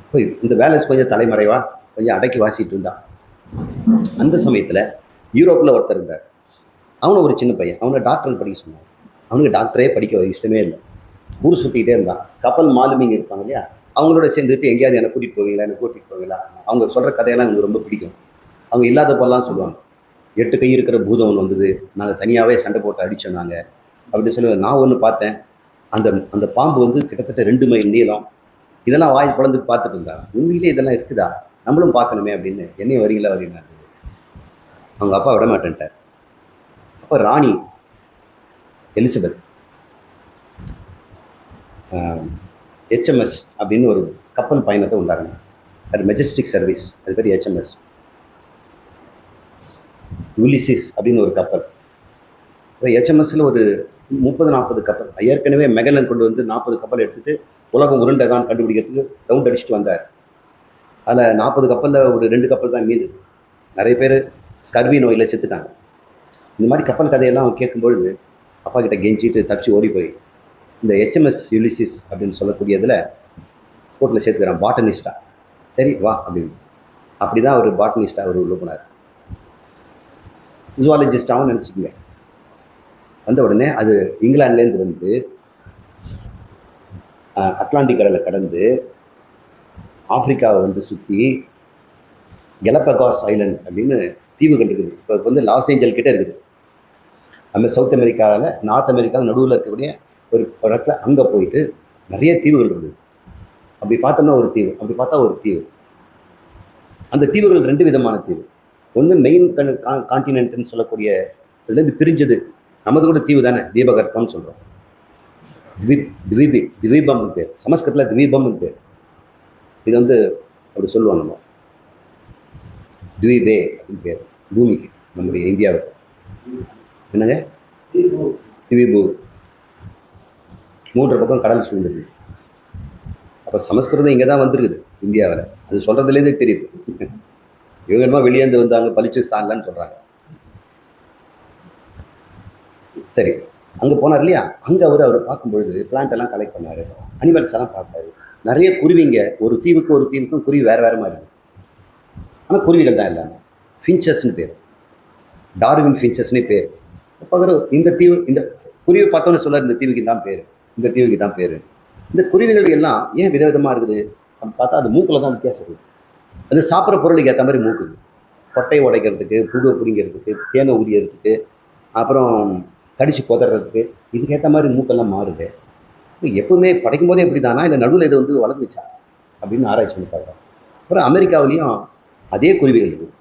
இப்போ இந்த வேலஸ் கொஞ்சம் தலைமறைவாக கொஞ்சம் அடக்கி வாசிட்டு இருந்தான். அந்த சமயத்தில் யூரோப்பில் ஒருத்தர் இருந்தார். அவனை ஒரு சின்ன பையன், அவனை டாக்டர் படிக்க சொன்னான். அவனுக்கு டாக்டரே படிக்க இஷ்டமே இல்லை. ஊர் சுற்றிக்கிட்டே இருந்தான். கப்பல் மாலுமிங்க இருப்பாங்க இல்லையா, அவங்களோட சேர்ந்துட்டு எங்கேயாவது என்னை கூட்டிகிட்டு போவீங்களா. அவங்க சொல்கிற கதையெல்லாம் எனக்கு ரொம்ப பிடிக்கும். அவங்க இல்லாத போலாம் சொல்லுவாங்க. 8 கை இருக்கிற பூதம் ஒன்று வந்தது, நாங்கள் தனியாகவே சண்டை போட்டு அடித்தோம் நாங்கள் அப்படின்னு சொல்லி. நான் ஒன்று பார்த்தேன், அந்த பாம்பு வந்து கிட்டத்தட்ட 2 மைல் நீளம், இதெல்லாம் வாய் பிளந்து பார்த்துட்டு இருந்தாங்க. உண்மையிலே இதெல்லாம் இருக்குதா, நம்மளும் பார்க்கணுமே அப்படின்னு. என்னையும் வரீங்களா வரீங்களா, அவங்க அப்பா விட மாட்டேன்ட்டார். அப்போ ராணி எலிசபெத் ஹெச்எம்எஸ் அப்படின்னு ஒரு கப்பல் பயணத்தை உண்டாங்க. அது மெஜஸ்டிக் சர்வீஸ், அது பேர் ஹெச்எம்எஸ். யுலிசிஸ் அப்படின்னு ஒரு கப்பல். இப்போ ஹெச்எம்எஸ்ல ஒரு 30-40 கப்பல். ஏற்கனவே மெகலன் கொண்டு வந்து 40 கப்பல் எடுத்துகிட்டு உலகம் உருண்டை தான் கண்டுபிடிக்கிறதுக்கு ரவுண்ட் அடிச்சுட்டு வந்தார். அதில் 40 கப்பலில் ஒரு 2 கப்பல் தான் மீது. நிறைய பேர் ஸ்கர்வி நோயில் செத்துட்டாங்க. இந்த மாதிரி கப்பல் கதையெல்லாம் கேட்கும்பொழுது அப்பா கிட்ட கெஞ்சிட்டு தப்பிச்சு ஓடி போய் இந்த ஹெச்எம்எஸ் யுலிசிஸ் அப்படின்னு சொல்லக்கூடியதில் கோர்ட்டில் சேர்த்துக்கிறான், பாட்டனிஸ்டா. சரி வா அப்படின்னு. அப்படி தான் ஒரு பாட்டனிஸ்டா அவர் உள்ள போனார். ஜுவாலஜிஸ்டாகவும் நினச்சிக்கோங்க. வந்த உடனே அது இங்கிலாந்துலேருந்து வந்து அட்லாண்டிக் கடலை கடந்து ஆப்பிரிக்காவை வந்து சுற்றி கெலப்பகாஸ் ஐலண்ட் அப்படின்னு தீவுகள் இருக்குது. இப்போ வந்து லாஸ் ஏஞ்சல் கிட்டே இருக்குது. நம்ம சவுத் அமெரிக்காவில், நார்த் அமெரிக்காவில் நடுவில் இருக்கக்கூடிய ஒரு இடத்துல அங்கே போயிட்டு நிறைய தீவுகள் இருக்குது. அப்படி பார்த்தோம்னா ஒரு தீவு, அப்படி பார்த்தா ஒரு தீவு. அந்த தீவுகள் 2 விதமான தீவு. ஒன்று மெயின் கான்டினென்ட்னு சொல்லக்கூடிய இதுலேருந்து பிரிஞ்சது. நமது கூட தீவு தானே, தீபகற்பம்னு சொல்கிறோம். திவீபம்னு பேர், சமஸ்கிருதத்தில் திவீபம்னு பேர். இது வந்து அப்படி சொல்லுவோம் நம்ம, த்வீபே அப்படின்னு பேர் பூமிக்கு, நம்முடைய இந்தியாவுக்கு. என்னங்க, திவீபு. 3 பக்கம் கடல் சூழ்ந்தது. அப்போ சமஸ்கிருதம் இங்கே தான் வந்துருக்குது இந்தியாவில். அது சொல்கிறதுலேருந்தே தெரியுது. இவங்க என்னமோ வெளியேந்து வந்தாங்க பலிச்சிஸ்தான்லன்னு சொல்கிறாங்க. சரி, அங்கே போனார் இல்லையா, அங்கே அவர் பார்க்கும்பொழுது பிளான்ட் எல்லாம் கலெக்ட் பண்ணார், அனிமல்ஸ் எல்லாம் பார்த்தாரு. நிறைய குருவிங்க, ஒரு தீவுக்கும் குருவி வேறு வேறு மாதிரி இருக்கும். ஆனால் குருவிகள் தான் எல்லாமே. ஃபின்ச்சஸ்ன்னு பேர், டார்வின் ஃபின்ச்சஸ்னே பேர். அப்போ இந்த தீவு, இந்த குருவி பார்த்தோன்னு சொல்லார், இந்த தீவுக்கு தான் பேர், இந்த தீவுக்கு தான் பேர். இந்த குருவிகள் எல்லாம் ஏன் விதவிதமாக இருக்குது அப்படின்னு பார்த்தா அது மூக்கில் தான் வித்தியாசம் இருக்குது. அது சாப்பிட்ற பொருளுக்கு ஏற்ற மாதிரி மூக்குது. கொட்டையை உடைக்கிறதுக்கு, புழுவை பிடிங்கிறதுக்கு, தேனை உரியறதுக்கு, அப்புறம் கடிச்சு கொதறதுக்கு, இதுக்கேற்ற மாதிரி மூக்கெல்லாம் மாறுது. இப்போ எப்பவுமே படைக்கும் போதே எப்படி தானா, இல்லை நடுவில் இது வந்து வளர்ந்துச்சா அப்படின்னு ஆராய்ச்சி பண்ணி பார்க்குறோம். அப்புறம் அமெரிக்காவிலையும் அதே குருவிகள் இருக்குது.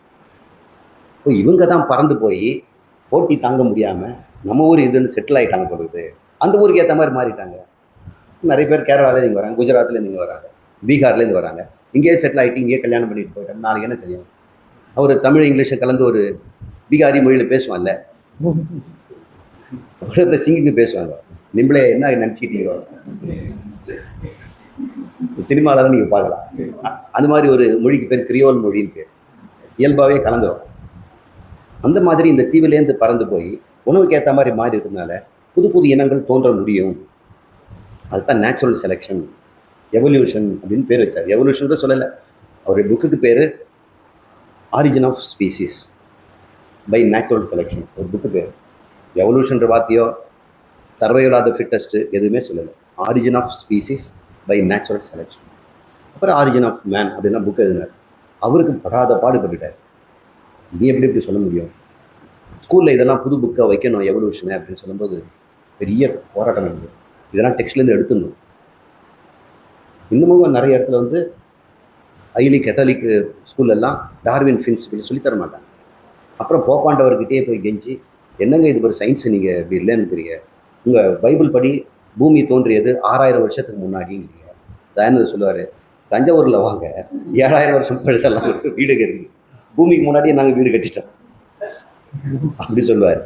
இப்போ இவங்க தான் பறந்து போய் போட்டி தாங்க முடியாமல் நம்ம ஊர் இதுன்னு செட்டில் ஆகிட்டாங்க பொழுது, அந்த ஊருக்கு ஏற்ற மாதிரி மாறிட்டாங்க. நிறைய பேர் கேரளாலேருந்து இங்கே வராங்க, குஜராத்லேருந்து இங்கே வராங்க, பீகார்லேருந்து வராங்க. இங்கேயே செட்டில் ஆகிட்டு இங்கேயே கல்யாணம் பண்ணிட்டு போயிட்டாங்க. நாளைக்கு என்ன தெரியும், அவர் தமிழ் இங்கிலீஷை கலந்து ஒரு பீகாரி மொழியில் பேசுவான்ல, இந்த சிங்கிங்க பேசுவாங்க. நிம்பளே என்ன நினச்சிக்கிட்டீங்க, சினிமாவில் நீங்கள் பார்க்கலாம். அந்த மாதிரி ஒரு மொழிக்கு பேர் கிரியோல் மொழின்னு பேர். இயல்பாகவே கலந்துரும். அந்த மாதிரி இந்த தீவிலேருந்து பறந்து போய் உணவுக்கு ஏற்ற மாதிரி மாறி இருக்கிறதுனால புது புது இனங்கள் தோன்ற முடியும். அதுதான் நேச்சுரல் செலெக்ஷன், எவல்யூஷன் அப்படின்னு பேர் வச்சார். எவல்யூஷன் கூட சொல்லலை, அவருடைய புக்குக்கு பேர் Origin of Species by Natural Selection. ஒரு புக்கு பேர். எவல்யூஷன்ற வார்த்தையோ சர்வைவல் ஆஃப் த ஃபிட்டஸ்ட்டு எதுவுமே சொல்லலை. Origin of Species by Natural Selection. அப்புறம் ஆரிஜின் ஆஃப் மேன் அப்படின்னா புக்கு எழுதினார். அவருக்கு படாத பாடுபட்டுட்டார். இனி எப்படி சொல்ல முடியும், ஸ்கூலில் இதெல்லாம் புது புக்காக வைக்கணும் எவல்யூஷனை அப்படின்னு சொல்லும்போது பெரிய போராட்டம் நடந்தது. இதெல்லாம் டெக்ஸ்ட்லேருந்து எடுத்துடணும். இன்னமும் நிறைய இடத்துல வந்து ஐலி கத்தோலிக் ஸ்கூல்லெல்லாம் டார்வின் பிரின்சிபிள் சொல்லித்தர மாட்டாங்க. அப்புறம் போப்பாண்டவர்கிட்டே போய் கெஞ்சி, என்னங்க இது ஒரு சயின்ஸு நீங்கள் இப்படி இல்லைன்னு இருக்கிறீங்க, உங்கள் பைபிள் படி பூமி தோன்றியது 6000 வருஷத்துக்கு முன்னாடிங்கிறீங்க. தயானந்தர் சொல்லுவார், தஞ்சாவூரில் வாங்க, 7000 வருஷம் பழசெல்லாம் வீடு கட்டி, பூமிக்கு முன்னாடியே நாங்கள் வீடு கட்டிட்டோம் அப்படி சொல்லுவார்.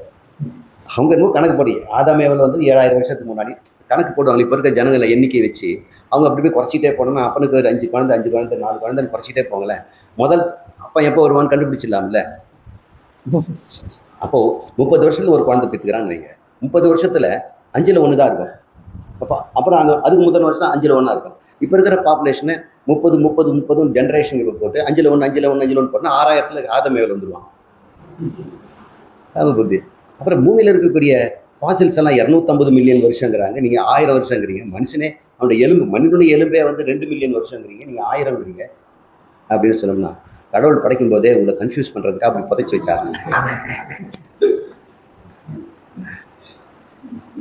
அவங்க இன்னும் கணக்கு படி ஆதாமேவில் வந்து 7000 வருஷத்துக்கு முன்னாடி கணக்கு போடுவாங்க. இப்போ இருக்க ஜனங்களை எண்ணிக்கை வச்சு அவங்க அப்படி போய் குறைச்சிட்டே போனோம்னா, அப்பனுக்கு ஒரு 5 குழந்தை 4 குழந்தைன்னு குறைச்சிட்டே போங்களேன். முதல் அப்போ எப்போ வருவான்னு கண்டுபிடிச்சிடலாம்ல. அப்போது 30 வருஷத்தில் ஒரு குழந்தை பெற்றுக்கிறான்னு வைங்க, 30 வருஷத்தில் 5ல் 1 தான் இருக்கும். அப்புறம் அதுக்கு முதல் வருஷம் 5ல் 1 இருக்கும். இப்போ இருக்கிற பாப்புலேஷனை 30 ஜென்ரேஷன் இப்போ போட்டு 5ல் 1 போட்டால் 6000ல் ஆதாமேவில் வந்துடுவான். அது புத்தி. அப்புறம் பூமியில் இருக்கக்கூடிய ஃபாசில்ஸ் எல்லாம் 250 மில்லியன் வருஷங்கிறாங்க, நீங்கள் 1000 வருஷங்கிறீங்க. மனுஷனே அவனுடைய எலும்பு, மனிதனுடைய எலும்பே வந்து 2 மில்லியன் வருஷங்கிறீங்க, நீங்கள் 1000ங்கிறீங்க அப்படின்னு சொல்லணும்னா, கடவுள் படைக்கும் போதே உங்களை கன்ஃபியூஸ் பண்ணுறதுக்காக அப்படி புதைச்சி வச்சாங்க.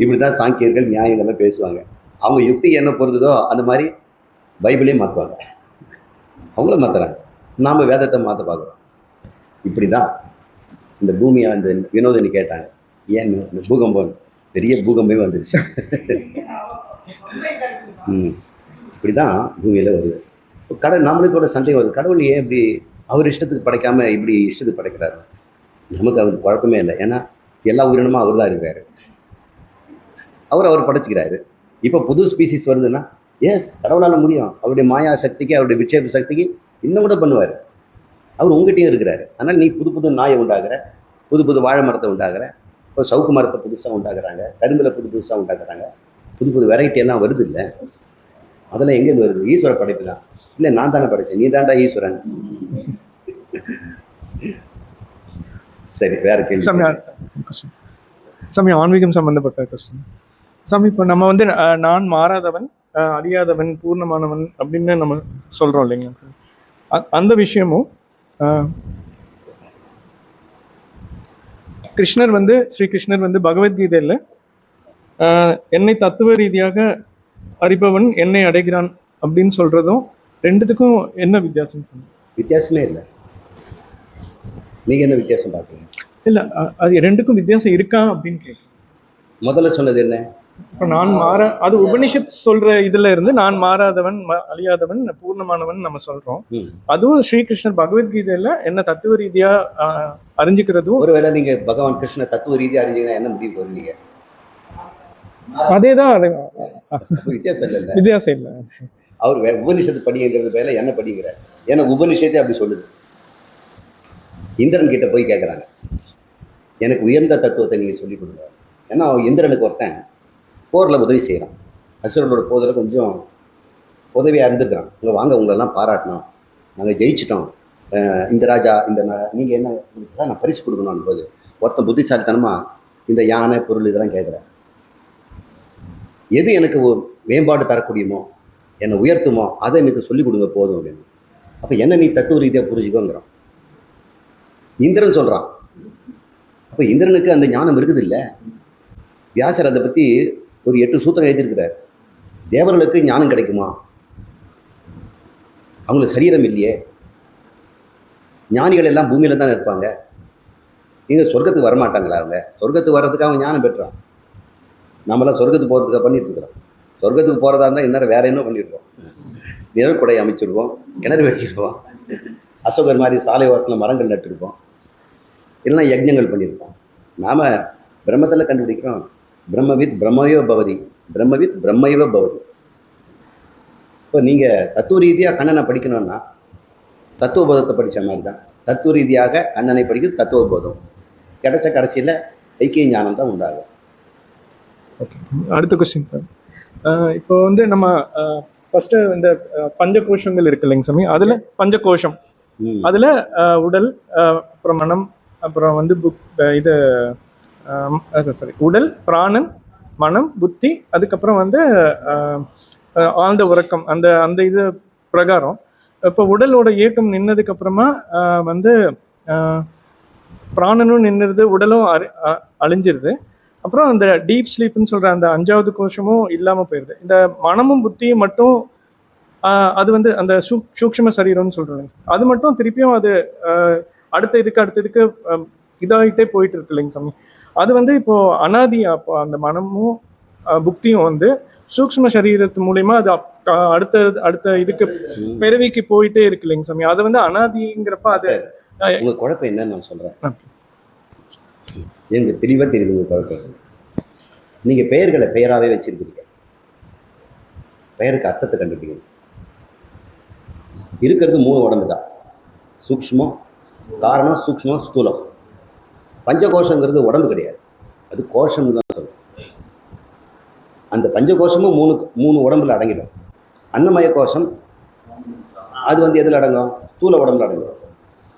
இப்படி தான் சாங்கியர்கள் நியாயங்கள்லாம் பேசுவாங்க. அவங்க யுக்தி என்ன பொறுத்ததோ அந்த மாதிரி பைபிளே மாற்றுவாங்க, அவங்கள மாற்றுறாங்க, நாம் வேதத்தை மாற்ற பார்க்குறோம். இப்படி தான் இந்த பூமியை அந்த வினோதினி கேட்டாங்க, ஏன் பூகம்பம், பெரிய பூகம்பமே வந்துருச்சு. இப்படி தான் பூமியில் வருது. நம்மளுக்கு கூட சந்தேகம் வருது, கடவுள் ஏன் இப்படி அவர் இஷ்டத்துக்கு படைக்காம இப்படி இஷ்டத்துக்கு படைக்கிறாரு? நமக்கு அவருக்கு குழப்பமே இல்லை. ஏன்னா எல்லா உயிரினமும் அவர் தான் இருக்காரு, அவர் படைச்சிக்கிறாரு. இப்போ புது ஸ்பீசிஸ் வருதுன்னா எஸ், கடவுளால் முடியும். அவருடைய மாயா சக்திக்கு, அவருடைய விட்சேப சக்திக்கு இன்னும் கூட பண்ணுவார். அவர் உங்ககிட்டையும் இருக்கிறாரு. அதனால் நீ புது புது நாயை உண்டாகிற, புது புது வாழை மரத்தை உண்டாகிற, இப்போ சவுக்கு மரத்தை புதுசாக உண்டாக்குறாங்க, கரும்பில் புதுசாக உண்டாக்குறாங்க, புது புது வெரைட்டி எல்லாம் வருது இல்லை? அதெல்லாம் எங்கேருந்து வருது? ஈஸ்வர படைப்பு தான். இல்லை, நான் தானே படைச்சேன், நீ தாண்டா ஈஸ்வரன். சரி, வேற கேள்வி. சாமி, ஆன்மீகம் சம்பந்தப்பட்ட கொஸ்டின். சாமி, இப்போ நம்ம வந்து நான் மாறாதவன், அழியாதவன், பூர்ணமானவன் அப்படின்னு நம்ம சொல்கிறோம் இல்லைங்களா சார்? அந்த விஷயமும் கிருஷ்ணர் வந்து ஸ்ரீகிருஷ்ணர் வந்து பகவத்கீதையில் என்னை தத்துவ ரீதியாக அறிபவன் என்னை அடைகிறான் அப்படின்னு சொல்கிறதும் ரெண்டுத்துக்கும் என்ன வித்தியாசம் சார்? வித்தியாசமே இல்லை. நீங்கள் என்ன வித்தியாசம் பார்த்தீங்க? இல்லை, அது ரெண்டுக்கும் வித்தியாசம் இருக்கா அப்படின்னு கேட்குறேன். முதல்ல சொன்னது என்ன? இப்போ நான் அது உபனிஷத் சொல்ற இதுல இருந்து நான் மாறாதவன், அழியாதவன், பூர்ணமானவன் நம்ம சொல்றோம். அதுவும் ஸ்ரீகிருஷ்ணர் பகவத்கீதையில என்ன தத்துவ ரீதியா அறிஞ்சுக்கிறதும். ஒருவேளை நீங்க பகவான் கிருஷ்ண தத்துவ ரீதியா அறிஞ்சீங்கன்னா என்ன முடிவு வருவீங்க? அதேதான், வித்தியாசம் இல்லை. வித்தியாசம் இல்லை. அவர் உபனிஷத்து படிங்கிறது பேர்ல என்ன படிக்கிறார்? ஏன்னா உபனிஷத்தே அப்படி சொல்லுது. இந்திரன் கிட்ட போய் கேட்குறாங்க, எனக்கு உயர்ந்த தத்துவத்தை நீங்கள் சொல்லிக் கொடுங்க. ஏன்னா இந்திரனுக்கு ஒருத்தன் போரில் உதவி செய்கிறான், அசுரனோட போதில் கொஞ்சம் உதவியாக இருந்துக்கிறான். இங்கே வாங்க, உங்களெல்லாம் பாராட்டணும், நாங்கள் ஜெயிச்சிட்டோம், இந்த ராஜா இந்த நீங்கள் என்ன நான் பரிசு கொடுக்கணும் போது ஒருத்தன் புத்திசாலித்தனமாக இந்த யானை பொருள் இதெல்லாம் கேட்குறேன். எது எனக்கு மேம்பாடு தரக்கூடியமோ, என்னை உயர்த்துமோ அதை எனக்கு சொல்லிக் கொடுங்க போதும் அப்படின்னு. அப்போ என்ன நீ தத்துவ ரீதியாக புரிஞ்சுக்கோங்கிறான் இந்திரன் சொல்கிறான். அப்போ இந்திரனுக்கு அந்த ஞானம் இருக்குது இல்லை? வியாசர் அதை பற்றி ஒரு 8 சூத்திரம் எழுதியிருக்கிறார். தேவர்களுக்கு ஞானம் கிடைக்குமா? அவங்களுக்கு சரீரம் இல்லையே, ஞானிகள் எல்லாம் பூமியில் தான் இருப்பாங்க, நீங்கள் சொர்க்கத்துக்கு வரமாட்டாங்களா? அவங்க சொர்க்கத்துக்கு வர்றதுக்கு அவன் ஞானம் பெற்றான். நம்மளாம் சொர்க்கத்துக்கு போகிறதுக்காக பண்ணிட்டு இருக்கிறோம். சொர்க்கத்துக்கு போகிறதா இருந்தால் இன்னும் வேற என்ன பண்ணியிருக்கோம்? நிழற்குடை அமைச்சிருப்போம், கிணறு வெட்டியிருப்போம், அசோகர் மாதிரி சாலை ஓரத்தில் மரங்கள் நட்டுருப்போம், இல்லைன்னா யஜ்ஞங்கள் பண்ணியிருப்போம். நாம் பிரம்மத்தில் கண்டுபிடிக்கிறோம், பிரம்மவித் பிரம்மையோ பவதி, பிரம்மவித் பிரம்மைவ பவதி. இப்போ நீங்கள் தத்துவ ரீதியாக கண்ணனை படிக்கணும்னா தத்துவபோதத்தை படித்த மாதிரி தான். தத்துவ ரீதியாக கண்ணனை படிக்கிறது தத்துவபோதம் கிடைச்ச கடைசியில் ஐக்கிய ஞானம் தான் உண்டாகும். ஓகே, அடுத்த கொஸ்டின் சார். இப்போ வந்து நம்ம ஃபஸ்ட்டு இந்த பஞ்சகோஷங்கள் இருக்கு இல்லைங்க சாமி, அதில் பஞ்சகோஷம், அதில் உடல், அப்புறம் மனம், அப்புறம் வந்து இது சாரி உடல், பிராணன், மனம், புத்தி, அதுக்கப்புறம் வந்து ஆழ்ந்த உறக்கம், அந்த அந்த இது பிரகாரம் இப்போ உடலோட இயக்கம் நின்னதுக்கு அப்புறமா வந்து பிராணனும் நின்றுது, உடலும் அழிஞ்சிருது. அப்புறம் அந்த டீப் ஸ்லீப்னு சொல்கிற அந்த 5வது கோஷமும் இல்லாமல் போயிடுது. இந்த மனமும் புத்தியும் மட்டும் அது வந்து அந்த சூக்ஷ்ம சரீரம்னு சொல்கிறாங்க, அது மட்டும் திருப்பியும் அது அடுத்த இதுக்கு இதாகிட்டே போயிட்டு இருக்கு இல்லைங்க சாமி. அது வந்து இப்போது அனாதி. அப்போ அந்த மனமும் புத்தியும் வந்து சூக்ஷ்ம சரீரத்து மூலயமா அது அடுத்த இதுக்கு பிறவிக்கு போயிட்டே இருக்கு இல்லைங்க சாமி. அது வந்து அனாதிங்கிறப்ப அது உங்கள் குழப்பம் என்னன்னு நான் சொல்கிறேன். எனக்கு தெளிவாக தெரியுது உங்கள் குழப்பம். நீங்கள் பெயர்களை பெயராகவே வச்சுருக்கிறீங்க, பெயருக்கு அர்த்தத்தை கண்டுபிடிக்கணும். இருக்கிறது 3 உடம்பு தான், சூக்ஷ்மம், காரணம், சூக்ஷ்மம், ஸ்தூலம். பஞ்சகோஷங்கிறது உடம்பு கிடையாது, அது கோஷம்னு தான் சொல்லுவோம். அந்த பஞ்சகோஷமும் 3 உடம்புல அடங்கிடும். அன்னமய கோஷம் அது வந்து எதில் அடங்கும்? ஸ்தூல உடம்புல அடங்கும்.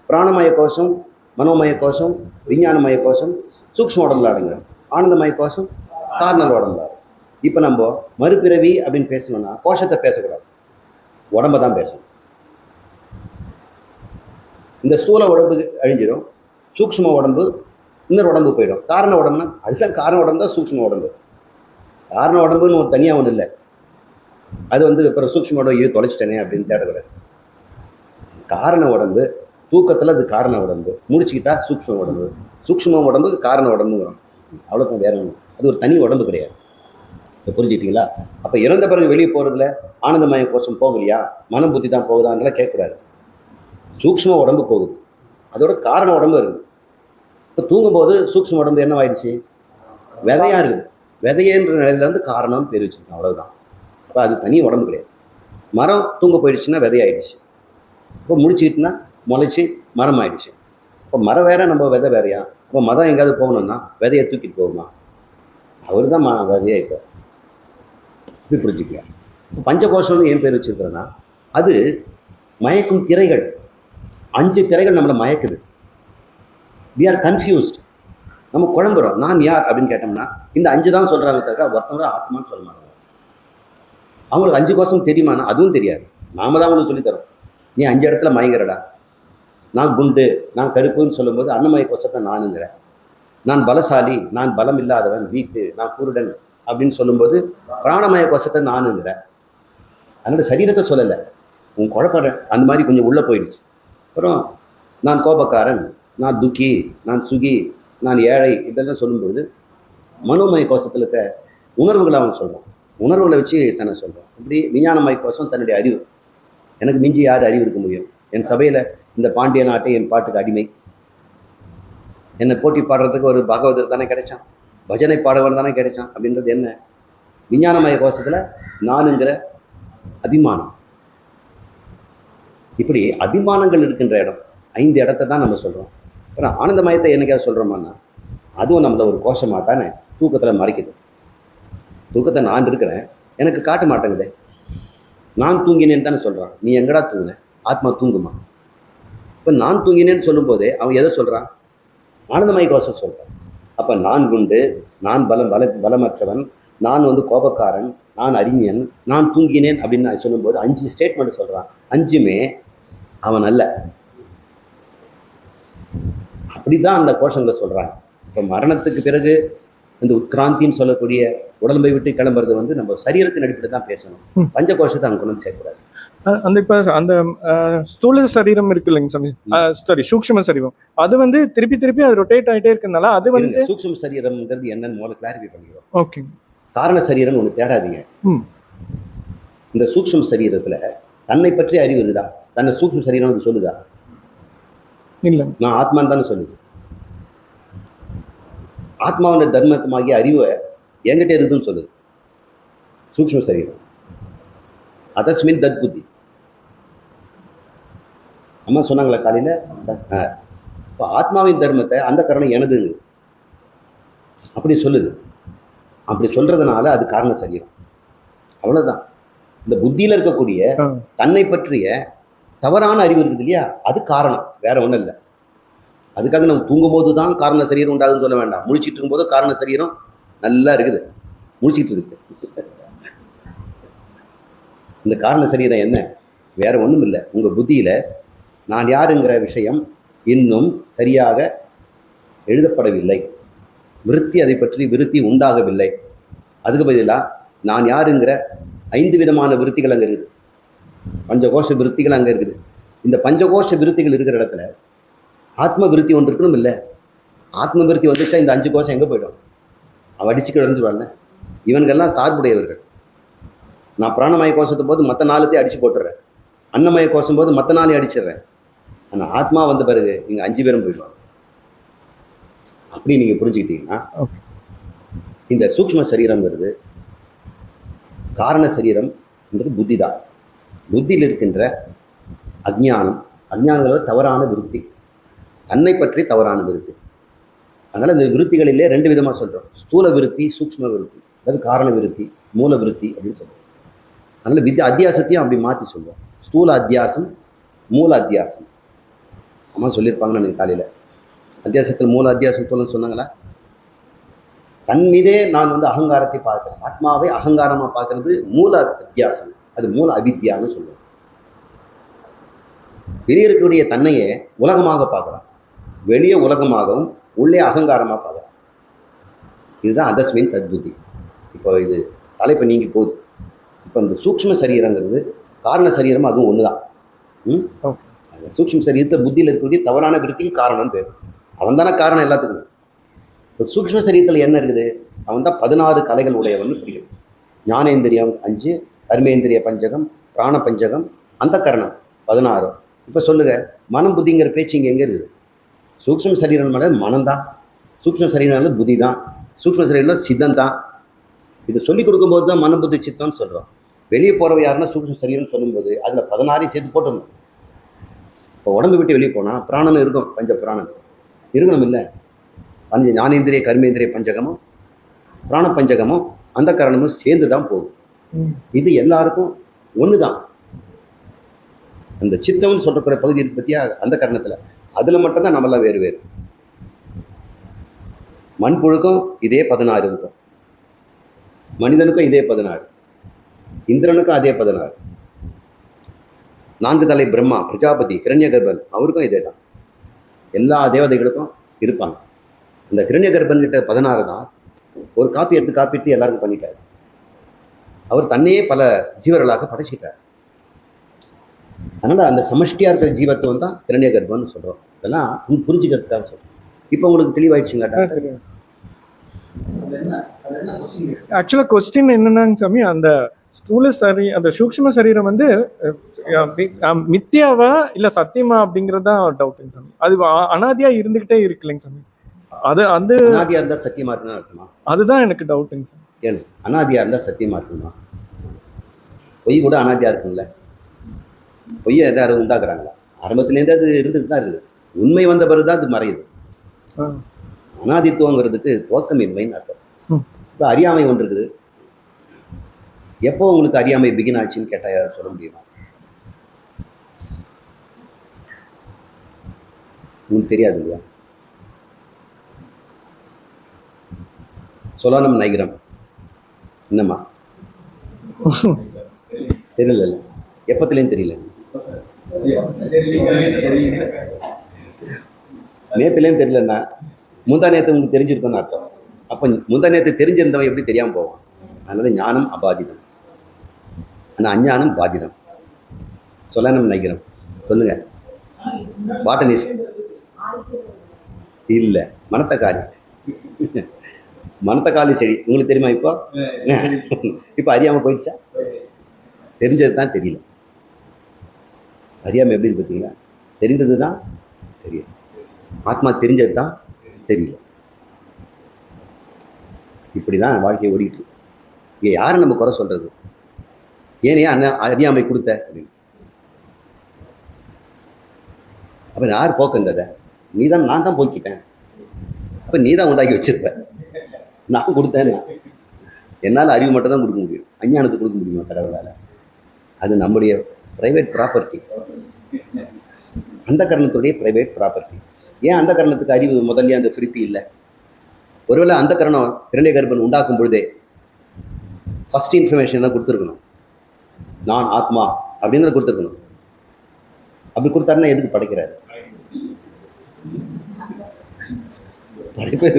பிராணமய கோஷம், மனோமய கோஷம், விஞ்ஞானமய கோஷம் சூக்ஷ்ம உடம்புல அடங்கிடும். ஆனந்தமய கோஷம் கார்னல் உடம்புல. இப்போ நம்ம மறுபிறவி அப்படின்னு பேசணும்னா கோஷத்தை பேசக்கூடாது, உடம்பை தான் பேசணும். இந்த ஸ்தூல உடம்பு அழிஞ்சிடும், சூக்ஷ்ம உடம்பு இன்னொரு உடம்பு போயிடும். காரண உடம்புனா அதுதான் காரண உடம்பு தான் சூக்ஷ்ம உடம்பு. காரண உடம்புன்னு ஒரு தனியாக ஒன்று இல்லை, அது வந்து அப்புறம் சூக்ஷ்ம உடம்பு தொலைச்சிட்டேனே அப்படின்னு தேடக்கூடாது. காரண உடம்பு தூக்கத்தில் அது காரண உடம்பு, முடிச்சுக்கிட்டா சூக்ஷ்ம உடம்பு, சூக்ஷ்ம உடம்புக்கு காரண உடம்புங்கிறோம். அவ்வளோதான், வேற ஒன்று. அது ஒரு தனி உடம்பு கிடையாது. இப்போ புரிஞ்சுக்கிட்டீங்களா? அப்போ இறந்த பிறகு வெளியே போகிறதுல ஆனந்தமய கோஷம் போகலையா, மனம் புத்தி தான் போகுதான்றலாம் கேட்கக்கூடாது. சூக்ஷ்ம உடம்பு போகுது, அதோட காரண உடம்பு இருக்குது. இப்போ தூங்கும்போது சூக்ஷ்ம உடம்பு என்னவாயிடுச்சு, விதையாக இருக்குது. விதையன்ற நிலையில வந்து காரணம் பேர் வச்சுருக்கோம், அவ்வளவுதான். அப்போ அது தனி உடம்பு கிடையாது. மரம் தூங்க போயிடுச்சுன்னா விதையாயிடுச்சு. இப்போ முடிச்சுக்கிட்டுனா முளைச்சி மரம் ஆயிடுச்சு. இப்போ மரம் வேற, நம்ம விதை வேறையா? அப்போ மதம் எங்கேயாவது போகணும்னா விதையை தூக்கிட்டு போகுமா? அவர் தான் விதையா. இப்போ இப்படி புரிஞ்சுக்கலாம். பஞ்சகோஷம்னு ஏன் பேர் வச்சிருக்கிறேன்னா, அது மயக்கும் திரைகள். 5 திரைகள் நம்மளை மயக்குது. We are confused. நம்ம குழம்புறோம். நான் யார் அப்படின்னு கேட்டோம்னா இந்த 5 தான் சொல்கிறாங்க தவிர ஒருத்தவங்க ஆத்மான்னு சொல்ல மாட்டாங்க. அவங்களுக்கு 5 கோஷம் தெரியுமானா அதுவும் தெரியாது. நாம தான் அவங்களுக்கு சொல்லித்தரோம். நீ 5 இடத்துல மயங்கிறடா. நான் குண்டு, நான் கருப்புன்னு சொல்லும்போது அன்னமய கோஷத்தை நானுங்கிறேன். நான் பலசாலி, நான் பலம் இல்லாதவன், வீக்கு, நான் குருடன் அப்படின்னு சொல்லும்போது பிராணமய கோஷத்தை நானுங்கிறேன். அதனோட சரீரத்தை சொல்லலை, உன் குழப்பற அந்த மாதிரி கொஞ்சம் உள்ளே போயிடுச்சு. அப்புறம் நான் கோபக்காரன், நான் துக்கி, நான் சுகி, நான் ஏழை, இதெல்லாம் சொல்லும்பொழுது மனோமய கோஷத்தில் இருக்க உணர்வுகளை அவன் சொல்கிறான். உணர்வுகளை வச்சு தன்னை சொல்கிறான். இப்படி விஞ்ஞானமய கோஷம் தன்னுடைய அறிவு. எனக்கு மிஞ்சி யார் அறிவு இருக்க முடியும்? என் சபையில் இந்த பாண்டிய நாட்டை என் பாட்டுக்கு அடிமை. என்னை போட்டி பாடுறதுக்கு ஒரு பகவதர் தானே கிடைச்சான், பஜனை பாடவர் தானே கிடைச்சான். அப்படின்றது என்ன? விஞ்ஞானமய கோஷத்தில் நானுங்கிற அபிமானம். இப்படி அபிமானங்கள் இருக்கின்ற இடம் 5 இடத்த தான் நம்ம சொல்கிறோம். அப்புறம் ஆனந்தமயத்தை என்னைக்காவது சொல்கிறோமான்னா அதுவும் நம்மளை ஒரு கோஷமாக தானே தூக்கத்தில் மறைக்குது. தூக்கத்தை நான் இருக்கிறேன், எனக்கு காட்ட மாட்டேங்குதே. நான் தூங்கினேன்னு தானே சொல்கிறான். நீ எங்கடா தூங்கின? ஆத்மா தூங்குமா? இப்போ நான் தூங்கினேன்னு சொல்லும்போதே அவன் எதை சொல்கிறான்? ஆனந்தமய கோஷம் சொல்கிறான். அப்போ நான் குண்டு, நான் பலமற்றவன், நான் வந்து கோபக்காரன், நான் அறிஞன், நான் தூங்கினேன் அப்படின்னு நான் சொல்லும்போது 5 ஸ்டேட்மெண்ட் சொல்கிறான். 5மே அவன் அல்ல. அப்படிதான் அந்த கோஷங்களை சொல்கிறாங்க. இப்போ மரணத்துக்கு பிறகு இந்த உட்கிராந்தின்னு சொல்லக்கூடிய உடம்பை விட்டு கிளம்புறது வந்து நம்ம சரீரத்தின் அடிப்படையில் தான் பேசணும். பஞ்சகோஷத்தை அங்கே கொண்டு வந்து சேர்க்கக்கூடாது. அந்த இப்போ அந்த ஸ்தூல சரீரம் இருக்கு இல்லைங்க சாமி, சாரி சூக்ஷ்ம சரீரம், அது வந்து திருப்பி திருப்பி அது ரொட்டேட் ஆகிட்டே இருக்கனால அது வந்து சூக்ஷ்ம சரீரம்ங்கிறது என்னன்னு முதல்ல கிளாரிஃபை பண்ணிக்கிறோம். ஓகே. காரண சரீரம் ஒன்று தேடாதீங்க. இந்த சூக்ஷ்ம சரீரத்தில் தன்னை பற்றி அறிவு இருக்குதா? தன்னை சூக்ஷ்ம சரீரம் அது சொல்லுதா? இல்லை. நான் ஆத்மான்னு தானே சொல்லுது. ஆத்மாவோட தர்மமாகிய அறிவை என்கிட்ட இருக்குதுன்னு சொல்லுது சூக்ஷ்ம சரீரம். அதஸ்மின் தத் புத்தி. அம்மா சொன்னாங்களா காலையில்? இப்போ ஆத்மாவின் தர்மத்தை அந்த கரணம் எனதுங்க அப்படி சொல்லுது. அப்படி சொல்றதுனால அது காரண சரீரம். அவ்வளோதான். இந்த புத்தியில் இருக்கக்கூடிய தன்னை பற்றிய தவறான அறிவு இருக்குது இல்லையா, அது காரணம், வேற ஒன்றும் இல்லை. அதுக்காக நம்ம தூங்கும்போது தான் காரண சரீரம் உண்டாகுதுன்னு சொல்ல வேண்டாம். முழிச்சிட்டு இருக்கும்போது காரண சரீரம் நல்லா இருக்குது, முழிச்சிட்டு இருக்கு. இந்த காரண சரீரம் என்ன? வேற ஒன்றும் இல்லை. உங்கள் புத்தியில் நான் யாருங்கிற விஷயம் இன்னும் சரியாக எழுதப்படவில்லை. விருத்தி, அதை பற்றி விருத்தி உண்டாகவில்லை. அதுக்கு பதிலாக நான் யாருங்கிற 5 விதமான விருத்திகள் அங்கே இருக்குது. பஞ்சகோஷ விருத்திகள் அங்கே இருக்குது. இந்த பஞ்சகோஷ விருத்திகள் இருக்கிற இடத்துல ஆத்ம விருத்தி ஒன்று இருக்கணும். இல்லை, ஆத்ம விருத்தி வந்துச்சா இந்த 5 கோஷம் எங்கே போய்டும்? அவன் அடிச்சுக்க அடைஞ்சுவாங்க. இவனுக்கெல்லாம் சார்புடையவர்கள். நான் பிராணமய கோஷத்தை போது மற்ற 4த்தையும் அடித்து போட்டுடுறேன், அன்னமய கோஷம் போது மற்ற 4ஐயும் அடிச்சிடுறேன். ஆனால் ஆத்மா வந்த பிறகு இங்கே 5 பேரும் போயிடுவாங்க. அப்படி நீங்கள் புரிஞ்சுக்கிட்டீங்கன்னா இந்த சூக்ஷ்ம சரீரங்கிறது காரண சரீரம் என்பது புத்தி தான். புத்தியில் இருக்கின்ற அஜ்ஞானம், அஜ்ஞானங்களோட தவறான விருத்தி, தன்னை பற்றி தவறான விருத்தி. அதனால் இந்த விருத்திகளிலே 2 விதமாக சொல்கிறோம். ஸ்தூல விருத்தி, சூக்ஷ்ம விருத்தி. அதாவது காரண விருத்தி, மூல விருத்தி அப்படின்னு சொல்கிறோம். அதனால் அத்தியாசத்தையும் அப்படி மாற்றி சொல்லுவோம். ஸ்தூல அத்தியாசம், மூல அத்தியாசம். அம்மா சொல்லியிருப்பாங்க எனக்கு காலையில். அத்தியாசத்தில் மூல அத்தியாசத்தோடு சொன்னாங்களா? தன் மீதே நான் வந்து அகங்காரத்தை பார்க்குறேன். ஆத்மாவை அகங்காரமாக பார்க்கறது மூல அத்தியாசம், அது மூல அவித்யான்னு சொல்லுவோம். வெளியே இருக்கக்கூடிய தன்னையே உலகமாக பார்க்குறான், வெளியே உலகமாகவும் உள்ளே அகங்காரமாக பார்க்குறான். இதுதான் அதஸ்மின் தத்புத்தி. இப்போ இது தலைப்பு நீங்கி போகுது. இப்போ இந்த சூக்ஷ்ம சரீரங்கிறது காரண சரீரம் அதுவும் ஒன்று தான். ஓகே. சூக்ஷ்ம சரீரத்தில் புத்தியில் இருக்கக்கூடிய தவறான விருத்திக்கு காரணம்னு பேர். அவன் தானே காரணம் எல்லாத்துக்குமே. இப்போ சூக்ஷ்ம சரீரத்தில் என்ன இருக்குது? அவன் தான் 16 கலைகள் உடையவன் பிடிக்கும். ஞானேந்திரியம் 5, கர்மேந்திரிய பஞ்சகம், பிராண பஞ்சகம், அந்த கரணம் 16. இப்போ சொல்லுங்க, மனம் புத்திங்கிற பேச்சு இங்கே எங்கே இருக்குது? சூக்ஷ்ம சரீரம் மேலே மனம்தான், சூக்ஷ்ம சரீரம் புத்தி தான், சூக்ஷ்ம சரீரம் சித்தம் தான். இதை சொல்லிக் கொடுக்கும்போது தான் மனம் புத்தி சித்தம்னு சொல்கிறோம். வெளியே போகிறவ யாருன்னா சூக்ஷ்ம சரீரம்னு சொல்லும்போது அதில் 16 சேர்த்து போட்டணும். இப்போ உடம்பு விட்டு வெளியே போனால் பிராணம் இருக்கும், பஞ்ச பிராணம் இருக்கணும் இல்லை? ஞானேந்திரிய கர்மேந்திரிய பஞ்சகமும் பிராண பஞ்சகமும் அந்த கரணமும் சேர்ந்து தான் போகும். இது எல்லாருக்கும் ஒன்று தான். அந்த சித்தம்னு சொல்றக்கூடிய பகுதி இருக்கு பற்றியா, அந்த கரணத்தில் அதில் மட்டும்தான் நம்மளாம் வேறு வேறு. மண்புழுக்கும் இதே 16 இருக்கும், மனிதனுக்கும் இதே 16, இந்திரனுக்கும் அதே 16, 4 தலை பிரம்மா, பிரஜாபதி, கிரண்ய கர்ப்பன் அவருக்கும் இதே தான். எல்லா தேவதைகளுக்கும் இருப்பாங்க. இந்த கிரண்ய கர்ப்பன் கிட்ட 16 தான். ஒரு காப்பி எடுத்து எல்லாருக்கும் பண்ணிட்டார். அவர் தன்னையே பல ஜீவர்களாக படைச்சிட்டார். அதனால் அந்த சமஷ்டியாக இருக்கிற ஜீவத்துவம் தான் கிரண்ய கர்ப்பம்னு சொல்கிறோம். இதெல்லாம் புரிஞ்சுக்கிறதுக்காக சொல்கிறோம். இப்போ உங்களுக்கு தெளிவாயிடுச்சுங்களா? ஆக்சுவலாக கொஸ்டின் என்னன்னாங்க சாமி, அந்த ஸ்தூல அந்த சூக்ஷ்ம சரீரம் வந்து மித்தியாவா இல்லை சத்தியமா அப்படிங்கிறது தான் டவுட்டுங்க சாமி. அது அனாதியாக இருந்துக்கிட்டே இருக்கு இல்லைங்க சாமி. அது அந்த அனாதியாக இருந்தால் சத்தியமா இருக்குன்னு இருக்குமா? அதுதான் எனக்கு டவுட்டுங்க சார். ஏன் அனாதியாக இருந்தால் சத்தியமா இருக்குமா? பொய் கூட அனாதியாக இருக்குங்களே. பொய்யை எதாவது உண்டாக்குறாங்களா? ஆரம்பத்துலேருந்து அது இருந்துட்டு தான் இருக்குது. உண்மை வந்த பிறகு தான் அது மறையுது. அனாதித்துவங்கிறதுக்கு துவக்கமின்மைன்னு அர்த்தம். இப்போ அறியாமை ஒன்று இருக்குது. எப்போ உங்களுக்கு அறியாமை பிகின் ஆச்சுன்னு கேட்டால் யாரும் சொல்ல முடியுமா? உங்களுக்கு தெரியாது இல்லையா? சொலானம் நைகிரம் என்னம்மா தெரியல, எப்பத்துலேயும் தெரியல, நேற்றுலேயும் தெரியலன்னா முந்தா நேற்று உங்களுக்கு தெரிஞ்சிருக்குன்னு அர்த்தம். அப்போ முந்தா நேற்று தெரிஞ்சிருந்தவன் எப்படி தெரியாமல் போவான்? அதனால ஞானம் அபாதிதம், ஆனால் அஞ்ஞானம் பாதிதம். சொலானம் நைகிரம் சொல்லுங்க. பாட்டனிஸ்ட் இல்லை, மனத்தக்காளி. மனத்தக்காளி செடி உங்களுக்கு தெரியுமா? இப்போ அறியாமல் போயிடுச்சா? தெரிஞ்சது தான் தெரியல. அறியாமல் எப்படி பார்த்தீங்களா? தெரிந்தது தான் தெரியல. ஆத்மா தெரிஞ்சது தான் தெரியல. இப்படி தான் வாழ்க்கையை ஓடிட்டு இருக்கு. இங்கே யாரை நம்ம குறை சொல்றது? ஏனையா அறியாமை கொடுத்த அப்படின்னு. அப்போ யார் போக்குங்கதை? நீ தான். நான் தான் போக்கிட்டேன். அப்போ நீ தான் உண்டாக்கி வச்சிருப்ப. நான் கொடுத்தேன். என்னால் அறிவு மட்டும் தான் கொடுக்க முடியும், அஞ்ஞானத்தை கொடுக்க முடியுமா கடவுளால்? அது நம்முடைய ப்ரைவேட் ப்ராப்பர்ட்டி, அந்த கரணத்துடைய ப்ரைவேட் ப்ராப்பர்ட்டி. ஏன் அந்த கரணத்துக்கு அறிவு முதல்ல அந்த ஃப்ரித்தி இல்லை? ஒருவேளை அந்த கரணம் கிரண்ய கர்ப்பன் உண்டாக்கும் பொழுதே ஃபஸ்ட் இன்ஃபர்மேஷன் தான் கொடுத்துருக்கணும். நான் ஆத்மா அப்படின்னு கொடுத்துருக்கணும். அப்படி கொடுத்தாருன்னா எதுக்கு படைக்கிறாரு? படைப்பே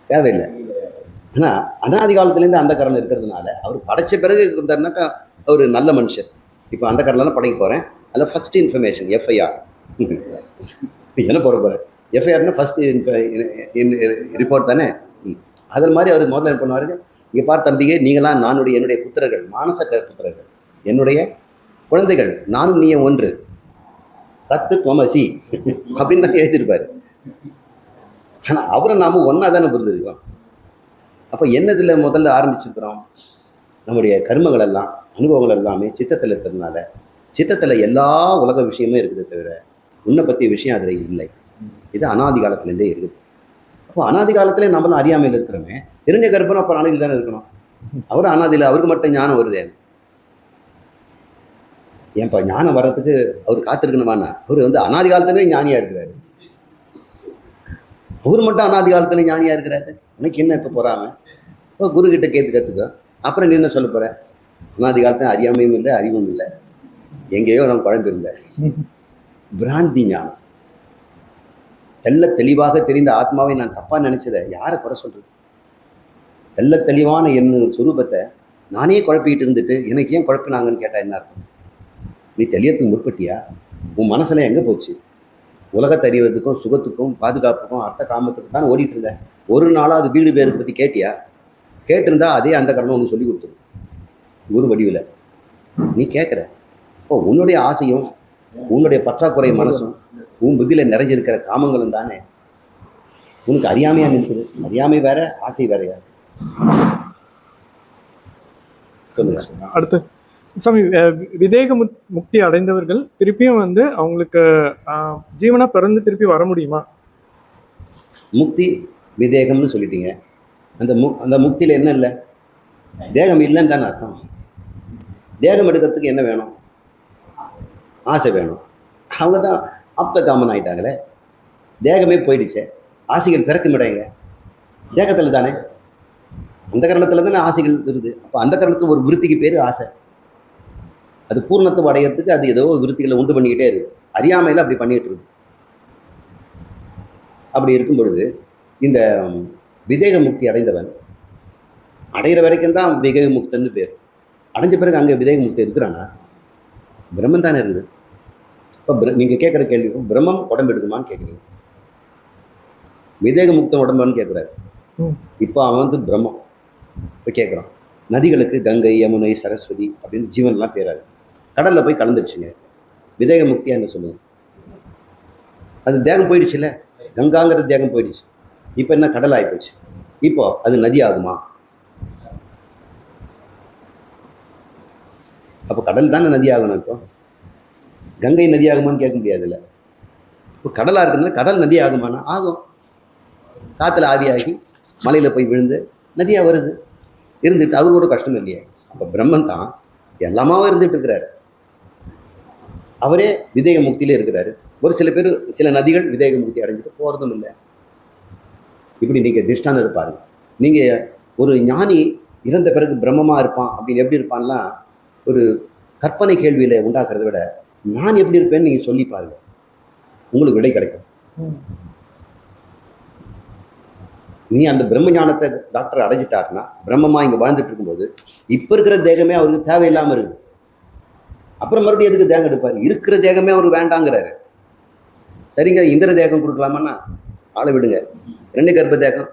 தேவையில்லை. ஆனால் அனாதி காலத்துலேருந்து அந்த கரணம் இருக்கிறதுனால அவர் படைச்ச பிறகு இருந்தாருனாக்கா அவர் நல்ல மனுஷர். இப்போ அந்த கரணம்லாம் படைக்க போகிறேன். அதில் ஃபஸ்ட் இன்ஃபர்மேஷன் எஃப்ஐஆர் என்ன போகிறேன். எஃப்ஐஆர்னா ஃபஸ்ட்டு ரிப்போர்ட் தானே. அதில் மாதிரி அவர் முதல்ல என்ன பண்ணுவாருங்க, இங்கே பார் தம்பிகை, நீங்களாம் என்னுடைய புத்திரர்கள், மானச புத்திரர்கள், என்னுடைய குழந்தைகள், நானும் நீயும் ஒன்று, தத்து துவமசி அப்படின்னு தான் எழுதியிருப்பார். ஆனால் அவரை நாம் ஒன்றா தானே புரிஞ்சிருக்கோம். அப்போ என்னதில் முதல்ல ஆரம்பிச்சிருக்கிறோம்? நம்முடைய கர்மங்கள் எல்லாம், அனுபவங்கள் எல்லாமே சித்தத்தில் இருக்கிறதுனால, சித்தத்தில் எல்லா உலக விஷயமே இருக்குது, தவிர உன்னை பற்றிய விஷயம் அதில் இல்லை. இது அனாதி காலத்துலேருந்தே இருக்குது. அப்போ அனாதி காலத்திலே நம்மளும் அறியாமையில் இருக்கிறோமே. இரண்ய கர்ப்பனும் அப்போ அனாதியில் தானே இருக்கணும். அவரும் அனாதியில், அவருக்கு மட்டும் ஞானம் வருது. ஏன்ப்பா ஞானம் வர்றதுக்கு அவர் காத்திருக்கணுமாண்ணா? அவர் அனாதி காலத்துலேயே ஞானியாக இருக்கிறாரு. அவர் மட்டும் அனாதி காலத்தில் ஞானியாக இருக்கிறாரு. உனக்கு என்ன இப்போ போகிறாங்க? இப்போ குருக்கிட்ட கற்றுக்கோ. அப்புறம் நீ என்ன சொல்ல போகிற? அனாதி காலத்தில் அறியாமையும் இல்லை, அறிவும் இல்லை, எங்கேயோ நம்ம குழம்பிருந்தேன். பிராந்தி ஞானம். தெல்ல தெளிவாக தெரிந்த ஆத்மாவை நான் தப்பாக நினச்சதை யாரை குறை சொல்கிறது? தெல்ல தெளிவான என் சுரூபத்தை நானே குழப்பிக்கிட்டு இருந்துட்டு எனக்கு ஏன் குழப்பினாங்கன்னு கேட்டால் என்ன அர்த்தம்? நீ தெளியறதுக்கு முற்பட்டியா? உன் மனசுல எங்கே போச்சு? உலகத்தை அறிவதுக்கும் சுகத்துக்கும் பாதுகாப்புக்கும் அர்த்த காமத்துக்கும் தான் ஓடிட்டு இருந்தேன். ஒரு நாளாக அது வீடு பேரை பற்றி கேட்டியா? கேட்டிருந்தா அதே அந்த கரணம் ஒன்று சொல்லி கொடுத்துரு குரு வடிவில். நீ கேட்குற இப்போ உன்னுடைய ஆசையும் உன்னுடைய பற்றாக்குறை மனசும் உன் புத்தியில் நிறைஞ்சிருக்கிற காமங்களும் தானே உனக்கு அறியாமையா நிற்குது. அறியாமை வேற, ஆசை வேறையா? சொல்லுங்க. அடுத்து சாமி, விதேக முக்தி அடைந்தவர்கள் திருப்பியும் வந்து அவங்களுக்கு ஜீவனா பிறந்து திருப்பி வர முடியுமா? முக்தி விதேகம்னு சொல்லிட்டீங்க. அந்த முக்தியில் என்ன இல்லை? தேகம் இல்லைன்னு தானே அர்த்தம். தேகம் எடுக்கிறதுக்கு என்ன வேணும்? ஆசை வேணும். அவங்க தான் ஆப்த காமன் ஆகிட்டாங்களே. தேகமே போயிடுச்சே, ஆசைகள் பிறக்குமிடைங்க தேகத்தில் தானே. அந்த கரணத்தில் தானே ஆசைகள் இருக்குது. அப்போ அந்த கரணத்துக்கு ஒரு விருத்திக்கு பேர் ஆசை. அது பூர்ணத்துவம் அடைகிறதுக்கு அது ஏதோ விருத்திகளை உண்டு பண்ணிக்கிட்டே இருக்குது. அறியாமையில் அப்படி பண்ணிகிட்டு இருக்குது. அப்படி இருக்கும் பொழுது இந்த விதேக முக்தி அடைந்தவன் அடைகிற வரைக்கும் தான் விவேக முக்தன்னு பேர். அடைஞ்ச பிறகு அங்கே விதேக முக்தி இருக்கிறானா? பிரம்மன் தானே இருக்குது. இப்போ நீங்கள் கேட்குற கேள்வி, பிரம்மம் உடம்பு எடுக்குமான்னு கேட்குறீங்க. விதேக முக்தம் உடம்பான்னு கேட்குறாரு. இப்போ அவன் வந்து பிரம்மம். இப்போ கேட்குறான், நதிகளுக்கு கங்கை, யமுனை, சரஸ்வதி அப்படின்னு ஜீவன்லாம் பேராது. கடலில் போய் கலந்துடுச்சுங்க. விதேக முக்தியாக என்ன சொல்லுங்க? அது தேகம் போயிடுச்சுல்ல. கங்காங்கிற தேகம் போயிடுச்சு. இப்போ என்ன? கடல் ஆகிப்போச்சு. இப்போ அது நதி ஆகுமா? அப்போ கடல் தானே நதி ஆகணும். இப்போ கங்கை நதி ஆகுமான்னு கேட்க முடியாதுல்ல. இப்போ கடலாக இருக்கிறதுனால கடல் நதி ஆகுமானா ஆகும். காற்றுல ஆவியாகி மலையில் போய் விழுந்து நதியாக வருது. இருந்துட்டு அவரோட கஷ்டம் இல்லையே. அப்போ பிரம்மன் தான் எல்லாமாவும் இருந்துட்டு இருக்கிறாரு. அவரே விதேக முக்தியிலே இருக்கிறாரு. ஒரு சில பேர், சில நதிகள் விதேக முக்தி அடைஞ்சிட்டு போகிறதும் இல்லை. இப்படி நீங்கள் திருஷ்டாந்தத்தை பாருங்கள். நீங்கள் ஒரு ஞானி இறந்த பிறகு பிரம்மமாக இருப்பான் அப்படின்னு எப்படி இருப்பான்லாம் ஒரு கற்பனை கேள்வியில் உண்டாக்குறத விட நான் எப்படி இருப்பேன்னு நீங்கள் சொல்லி பாருங்க, உங்களுக்கு விடை கிடைக்கும். நீ அந்த பிரம்ம ஞானத்தை டாக்டர் அடைஞ்சிட்டாருன்னா, பிரம்மமாக இங்கே வாழ்ந்துட்டு இருக்கும்போது இப்போ இருக்கிற தேகமே அவருக்கு தேவையில்லாமல் இருக்குது. அப்புறம் மறுபடியும் எதுக்கு தேகம் எடுப்பார்? இருக்கிற தேகமே அவருக்கு வேண்டாங்கிறாரு. சரிங்க, இந்திர தேகம் கொடுக்கலாமான்னா ஆளை விடுங்க. 2 கர்ப்ப தேகம்,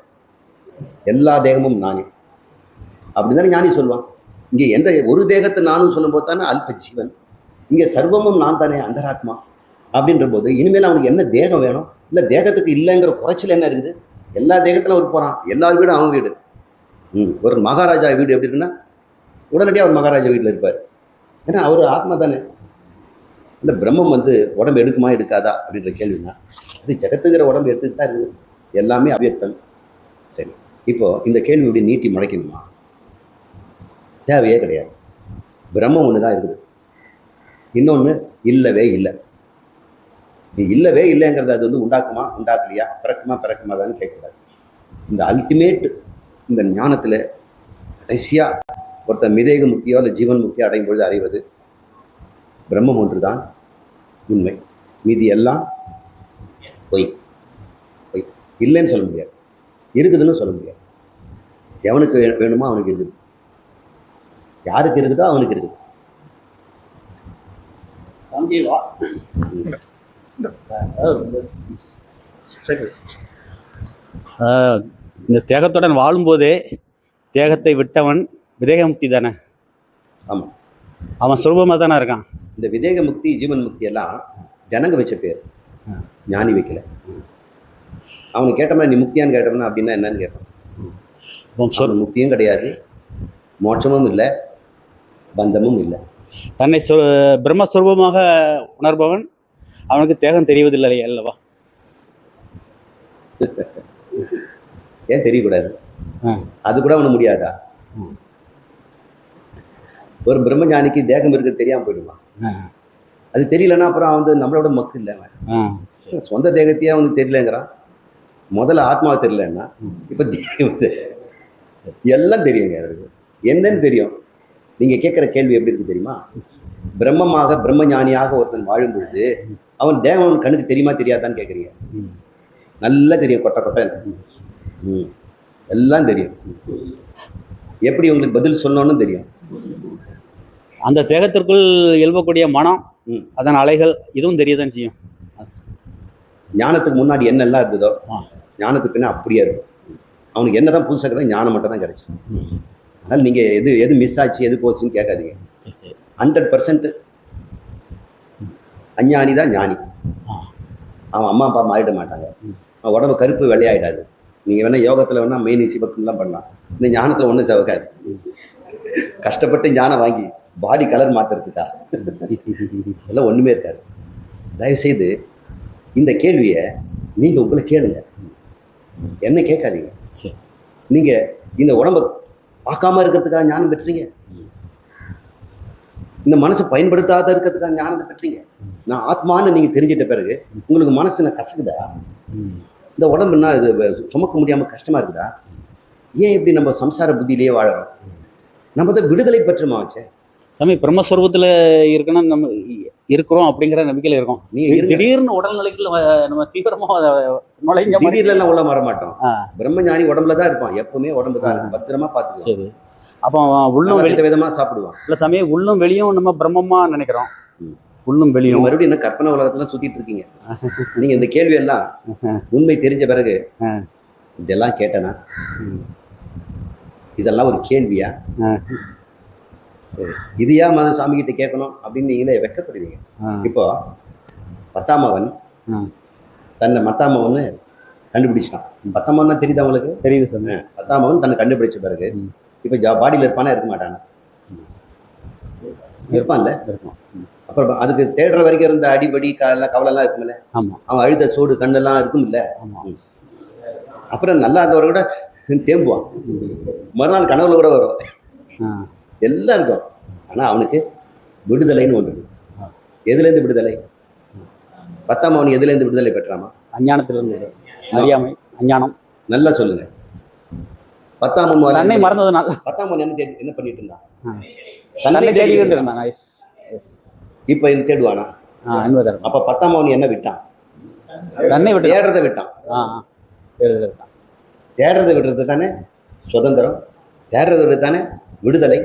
எல்லா தேகமும் நானே அப்படின்னு தானே ஞானி சொல்லுவான். இங்கே எந்த ஒரு தேகத்தை நானும் சொல்லும்போது தானே அல்ப ஜீவன். இங்கே சர்வமும் நான் தானே அந்தராத்மா. அப்படின்ற போது இனிமேல் அவனுக்கு என்ன தேகம் வேணும்? இல்லை தேகத்துக்கு இல்லைங்கிற குறைச்சல் என்ன இருக்குது? எல்லா தேகத்திலும் அவர் போகிறான். எல்லா வீடும் அவன் வீடு. ஒரு மகாராஜா வீடு எப்படி இருக்குன்னா உடனடியாக அவர் மகாராஜா வீட்டில் இருப்பார். ஏன்னா அவர் ஆத்மா தானே. இல்லை பிரம்மம் வந்து உடம்பு எடுக்குமா எடுக்காதா அப்படின்ற கேள்வினா, அது ஜெகத்துங்கிற உடம்பு எடுத்துகிட்டு தான் இருக்குது. எல்லாமே அவ்யக்தம். சரி, இப்போது இந்த கேள்வி இப்படி நீட்டி முளைக்கணுமா? தேவையே கிடையாது. பிரம்மம் ஒன்று தான் இருக்குது. இன்னொன்று இல்லவே இல்லை. நீ இல்லவே இல்லைங்கிறது அது வந்து உண்டாக்குமா உண்டாக்கலையா, பிறக்குமா தான் கேட்கக்கூடாது. இந்த அல்டிமேட் இந்த ஞானத்தில் கடைசியாக ஒருத்தர் மிதேக முக்தியோ இல்லை ஜீவன் முக்தியோ அடையும் பொழுது அறிவது பிரம்மம் ஒன்று தான் உண்மை. மீதி எல்லாம் பொய். பொய் இல்லைன்னு சொல்ல முடியாது, இருக்குதுன்னு சொல்ல முடியாது. எவனுக்கு வேணுமோ அவனுக்கு இருக்குது, யாருக்கு இருக்குதோ அவனுக்கு இருக்குது. இந்த தேகத்துடன் வாழும்போதே தேகத்தை விட்டவன் விதேக முக்தி தானே. ஆமாம், அவன் சுலபமாக தானே இருக்கான். இந்த விதேக முக்தி ஜீவன் முக்தி எல்லாம் ஜனங்க வச்ச பேர், ஞானி வைக்கல. அவனுக்கு கேட்டோம்னா நீ முக்தியான்னு கேட்டோம்னா அப்படின்னா என்னன்னு கேட்டான். முக்தியும் கிடையாது, மோட்சமும் இல்லை, பந்தமும் இல்லை. தன்னை பிரம்மஸ்வரூபமாக உணர்பவன் அவனுக்கு தேகம் தெரிவதில்லை அல்லவா? ஏன் தெரியக்கூடாது? அது கூட அவனுக்கு முடியாதா? ஒரு பிரம்மஞானிக்கு தேகம் இருக்க தெரியாமல் போயிடுமா? அது தெரியலன்னா அப்புறம் அவன் வந்து நம்மளோட மக்கு இல்லை. அவன் சொந்த தேகத்தையே அவனுக்கு தெரியலங்கிறான். முதல்ல ஆத்மாவை தெரியலன்னா இப்போ தேகத்தை எல்லாம் தெரியுங்க. என்னன்னு தெரியும். நீங்கள் கேட்குற கேள்வி எப்படி இருக்கு தெரியுமா? பிரம்மமாக பிரம்மஞானியாக ஒருத்தன் வாழும் பொழுது அவன் தேவன் கண்ணுக்கு தெரியுமா தெரியாதான்னு கேட்குறீங்க. நல்லா தெரியும், கொட்டை கொட்டை எல்லாம் தெரியும். எப்படி உங்களுக்கு பதில் சொல்லணும்னு தெரியும். அந்த தேகத்திற்குள் எழுப்பக்கூடிய மனம், ம். அதன் அலைகள் இதுவும் தெரியதான் செய்யும். ஞானத்துக்கு முன்னாடி என்னெல்லாம் இருந்ததோ ஆ. ஞானத்துக்கு பின்ன அப்படியே இருக்கும். அவனுக்கு என்ன தான் புதுசாக இருக்கிறதோ ஞானம் மட்டும் தான் கிடைச்சு. ம். அதனால் நீங்கள் எது மிஸ் ஆச்சு எது போச்சுன்னு கேட்காதீங்க. சரி சரி. 100% அஞ்ஞானி தான் ஞானி. ஆ. அவன் அம்மா அப்பா மாறிட மாட்டாங்க. ம். அவன் உடம்பு கருப்பு வெள்ளையாயிடாது. நீங்கள் வேணால் யோகத்தில் வேணால் மெயின் சிவக்கும்லாம் பண்ணலாம். இந்த ஞானத்தில் ஒன்றும் சிவக்காது. கஷ்டப்பட்டு ஞானம் வாங்கி பாடி கலர் மாற்றுறதுக்கா அதெல்லாம் ஒன்றுமே இருக்காது. தயவுசெய்து இந்த கேள்வியை நீங்கள் உங்களை கேளுங்க, என்ன கேட்காதீங்க. சரி. நீங்கள் இந்த உடம்பை பார்க்காம இருக்கிறதுக்காக ஞானம் பெற்றீங்க, இந்த மனசை பயன்படுத்தாத இருக்கிறதுக்காக ஞானத்தை பெற்றீங்க. நான் ஆத்மான்னு நீங்கள் தெரிஞ்சிட்ட பிறகு உங்களுக்கு மனசுல கசக்குதா? ம். இந்த உடம்புன்னா இது சுமக்க முடியாமல் கஷ்டமாக இருக்குதா? ஏன் இப்படி நம்ம சம்சார புத்தியிலேயே வாழறோம்? நம்ம தான் விடுதலை பெற்றுமா வச்சே. சாமி பிரம்மஸ்வரூபத்தில் இருக்கணும், நம்ம இருக்கிறோம் அப்படிங்கிற நம்பிக்கையில் இருக்கோம். நீங்க இருங்க. திடீர்னு உடல்நிலைக்குள்ள நம்ம தீவிரமாக நுழைஞ்ச மாதிரி. திடீர்லாம் உள்ள வர மாட்டோம். ஆ. பிரம்மஞானி உடம்புல தான் இருப்பான், எப்பவுமே உடம்பு தான் இருக்கும். பத்திரமா பார்த்துக்கலாம். சரி. அப்போ உள்ளும் வெளி விதமாக சாப்பிடுவான். இல்லை சாமி, உள்ளும் வெளியும் நம்ம பிரம்மமா நினைக்கிறோம். ம். உள்ளும் நீங்க வெளியும். மறுபடியும் என்ன கற்பனை உலகத்துல சுத்திட்டு இருக்கீங்க. நீங்க இந்த கேள்வி எல்லாம் உண்மை தெரிஞ்ச பிறகு இதெல்லாம் கேட்டனா, இதெல்லாம் ஒரு கேள்வியா, சரி. இதையா மத சாமி கிட்ட கேட்கணும் அப்படின்னு நீங்களே வெட்கப்படுவீங்க. இப்போ பத்தாமவன் தன்னை மத்தாமவன்னு கண்டுபிடிச்சிட்டான். பத்தாமவன்னா தெரியுதா உங்களுக்கு? தெரியுது சாமி. பத்தாமவன் தன்னை கண்டுபிடிச்ச பிறகு இப்போ பாடியில் இருப்பானா இருக்க மாட்டானா? இருப்பான்ல. இருக்கும். அப்புறம் அதுக்கு தேடுற வரைக்கும் இருந்த அடிபடி கவலைலாம் இருக்குமில்ல. ஆமாம். அவன் அழுத சோடு கண்ணெல்லாம் இருக்குமில்ல. ஆமாம். அப்புறம் நல்லா இருந்தவரை கூட தேம்புவான். மறுநாள் கனவுல கூட வரும். எல்லாம் இருக்கும். ஆனால் அவனுக்கு விடுதலைன்னு ஒன்று இருக்கு. எதுலேருந்து விடுதலை? பத்தாம் அவன் எதுலேருந்து விடுதலை பெற்றாமா? அஞ்ஞானத்திலிருந்து. அறியாமை, அஞ்ஞானம். நல்லா சொல்லுங்க. பத்தாம் தன்னை மறந்ததுனால. பத்தாம் என்ன பண்ணிட்டு இருந்தான்? தன்னை தேடிக்கிட்டு இருந்தான். இப்போ இது தேடுவானா? அப்போ பத்தாம் அவன் என்ன விட்டான்? தன்னை விட்டு தேடுறதை விட்டான். தேடுறதை விடுறது தானே சுதந்திரம். தேடுறதை விடுறது தானே விடுதலை.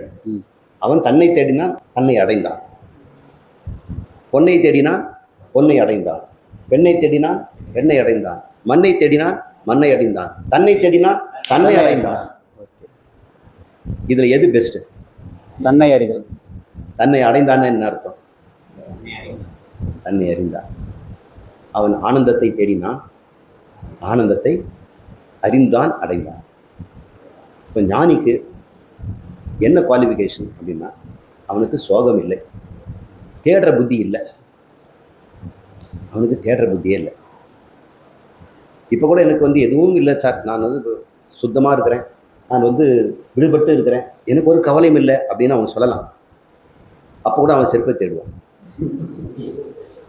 அவன் தன்னை தேடினான், தன்னை அடைந்தான். பொன்னை தேடினான், பொன்னை அடைந்தான். பெண்ணை தேடினான், பெண்ணை அடைந்தான். மண்ணை தேடினான், மண்ணை அடைந்தான். தன்னை தேடினான், தன்னை அடைந்தான். இதுல எது பெஸ்ட்? தன்னை அறிதல். தன்னை அடைந்தான் என்ன அர்த்தம்? தன்னை அறிந்தான். அவன் ஆனந்தத்தை தேடினான், ஆனந்தத்தை அறிந்தான், அடைந்தான். இப்போ ஞானிக்கு என்ன குவாலிஃபிகேஷன் அப்படின்னா, அவனுக்கு சோகம் இல்லை, தேடுற புத்தி இல்லை. அவனுக்கு தேடுற புத்தியே இல்லை. இப்போ கூட எனக்கு எதுவும் இல்லை சார், நான் சுத்தமாக இருக்கிறேன், நான் விடுபட்டு இருக்கிறேன், எனக்கு ஒரு கவலையும் இல்லை அப்படின்னு அவன் சொல்லலாம். அப்போ கூட அவன் செருப்பை தேடுவான்,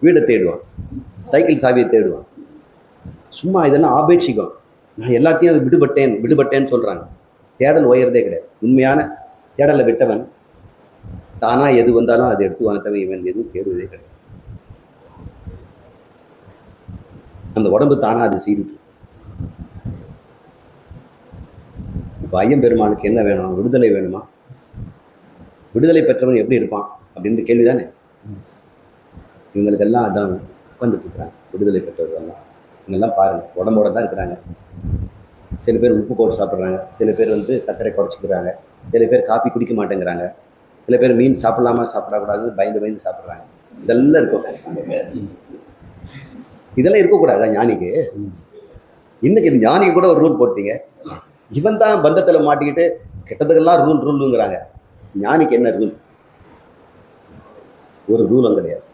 வீடை தேடுவான், சைக்கிள் சாவியை தேடுவான். சும்மா இதெல்லாம் ஆபேட்சிக்கும். நான் எல்லாத்தையும் விடுபட்டேன்னு சொல்கிறாங்க. தேடல் உயர்றதே கிடையாது. உண்மையான தேடலை விட்டவன் தானாக எது வந்தாலும் அதை எடுத்து வாங்கிட்டவன் இவன் எதுவும் தேடுவதே கிடையாது. அந்த உடம்பு தானாக அது செய்துட்டு. இப்போ ஐயம்பெருமானுக்கு என்ன வேணும்? விடுதலை வேணுமா? விடுதலை பெற்றவன் எப்படி இருப்பான் அப்படின்னு கேள்வி தானே. இவங்களுக்கெல்லாம் அதான் உட்காந்துட்டு இருக்கிறாங்க. விடுதலை பெற்றவர்கள்லாம் இவங்கெல்லாம் பாருங்கள், உடம்போட தான் இருக்கிறாங்க. சில பேர் உப்பு போட்டு சாப்பிட்றாங்க, சில பேர் சர்க்கரை குறைச்சிக்கிறாங்க, சில பேர் காப்பி குடிக்க மாட்டேங்கிறாங்க, சில பேர் மீன் சாப்பிடக்கூடாது பயந்து சாப்பிட்றாங்க. இதெல்லாம் இருக்கும். இதெல்லாம் இருக்கக்கூடாது ஞானிக்கு. இன்னைக்கு இது ஞானிக்கு கூட ஒரு ரூல் போட்டீங்க. இவன் தான் பந்தத்தில் மாட்டிக்கிட்டு கெட்டதுக்கெல்லாம் ரூலுங்கிறாங்க. ஞானிக்கு என்ன ரூல்? ஒரு ரூலும் கிடையாது.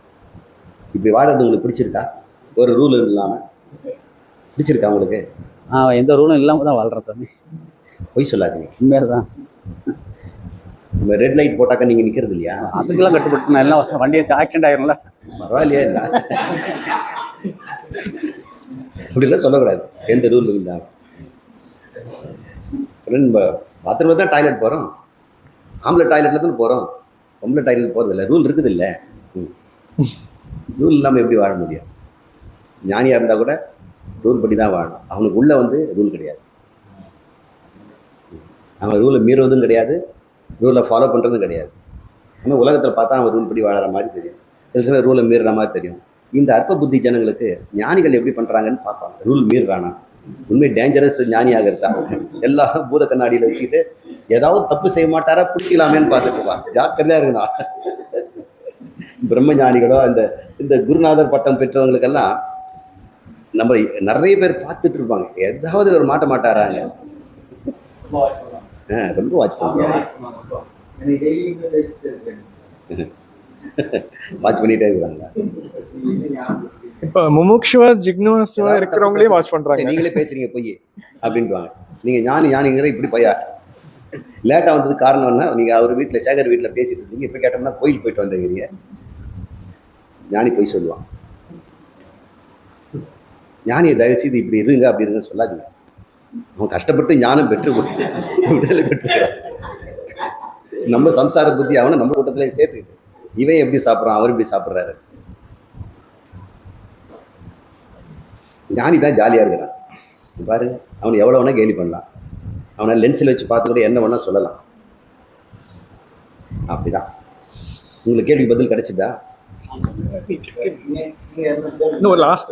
இப்படி வாழறது உங்களுக்கு பிடிச்சிருக்கா? ஒரு ரூல் இல்லாமல் பிடிச்சிருக்கா உங்களுக்கு? எந்த ரூலும் இல்லாமல் தான் வாழ்கிறேன் சாமி. பொய் சொல்லாதீங்க, உண்மையாக தான். நம்ம ரெட் லைட் போட்டாக்கா நீங்கள் நிற்கிறது இல்லையா? அதுக்கெல்லாம் கட்டுப்பட்டு நான் எல்லாம் வண்டியை ஆக்சிடென்ட் ஆயிரும்ல. பரவாயில்லையா? இல்லை அப்படிலாம் சொல்லக்கூடாது. எந்த ரூல் இருந்தாங்க நம்ம பாத்ரூமில் தான் டாய்லெட் போகிறோம், ஆம்பளை டாய்லெட்டில் தான் போகிறோம், பொம்பளை டாய்லெட் போகிறது இல்லை. ரூல் இருக்குது இல்லை. ரூல் இல்லாமல் எப்படி வாழ முடியும்? ஞானியாக இருந்தால் கூட ரூல் படி தான் வாழணும். அவனுக்கு உள்ளே ரூல் கிடையாது. அவன் ரூலை மீறுவதும் கிடையாது, ரூலை ஃபாலோ பண்ணுறதும் கிடையாது. ஆனால் உலகத்தில் பார்த்தா அவன் ரூல் படி வாழற மாதிரி தெரியும், சில சமயம் ரூலை மீறுற மாதிரி தெரியும். இந்த அற்ப புத்தி ஜனங்களுக்கு ஞானிகள் எப்படி பண்ணுறாங்கன்னு பார்ப்பாங்க. ரூல் மீறுறானா, உண்மை டேஞ்சரஸ் ஞானியாக இருந்தா எல்லா பூத கண்ணாடியில் வச்சுக்கிட்டு ஏதாவது தப்பு செய்ய மாட்டாரா பிடிக்கலாமேன்னு பார்த்துட்டு இருப்பான். ஜாக்கிரதையாக இருக்குண்ணா. பிரம்ம ஞானிகளோ இந்த குருநாதர் பட்டம் பெற்றவங்களுக்கெல்லாம் நம்ம நிறைய பேர் பார்த்துட்டு இருப்பாங்க, ஏதாவது ஒரு மாட்ட மாட்டாராங்க. ரொம்ப வாட்ச் பண்ணிட்டே இருக்கிறாங்க. இப்போ முமுக்ஷுவா ஜிக்னோசுவா இருக்கிறவங்களே வாட்ச் பண்றாங்க. நீங்களே பேசுறீங்க பொய் அப்படின்ட்டுவாங்க. நீங்க ஞானிங்கிற இப்படி பையா லேட்டாக வந்தது காரணம்னா, நீங்க அவர் வீட்டில் சேகர் வீட்டில் பேசிட்டு இருந்தீங்க, இப்போ கேட்டோம்னா கோயில் போயிட்டு வந்தீங்க. ஞானி போய் சொல்லுவான். ஞானியை தயவுசெய்து இப்படி இருங்க அப்படி இருங்க சொல்லாதீங்க. அவன் கஷ்டப்பட்டு ஞானம் பெற்று விடுதலை பெற்றுக்கிறான். நம்ம சம்சார புத்தி அவனை நம்ம கூட்டத்திலே சேர்த்துக்கிட்டு இவன் எப்படி சாப்பிட்றான், அவர் எப்படி சாப்பிட்றாரு. ஞானி தான் ஜாலியாக இருக்கிறான். பாருங்க, அவனை எவ்வளோ வேணால் கேலி பண்ணலாம், அவனை லென்ஸில் வச்சு பார்த்து கூட என்ன வேணால் சொல்லலாம். அப்படிதான். உங்களுக்கு கேள்வி பதில் கிடைச்சிதா? இன்னும் ஒரு லாஸ்ட்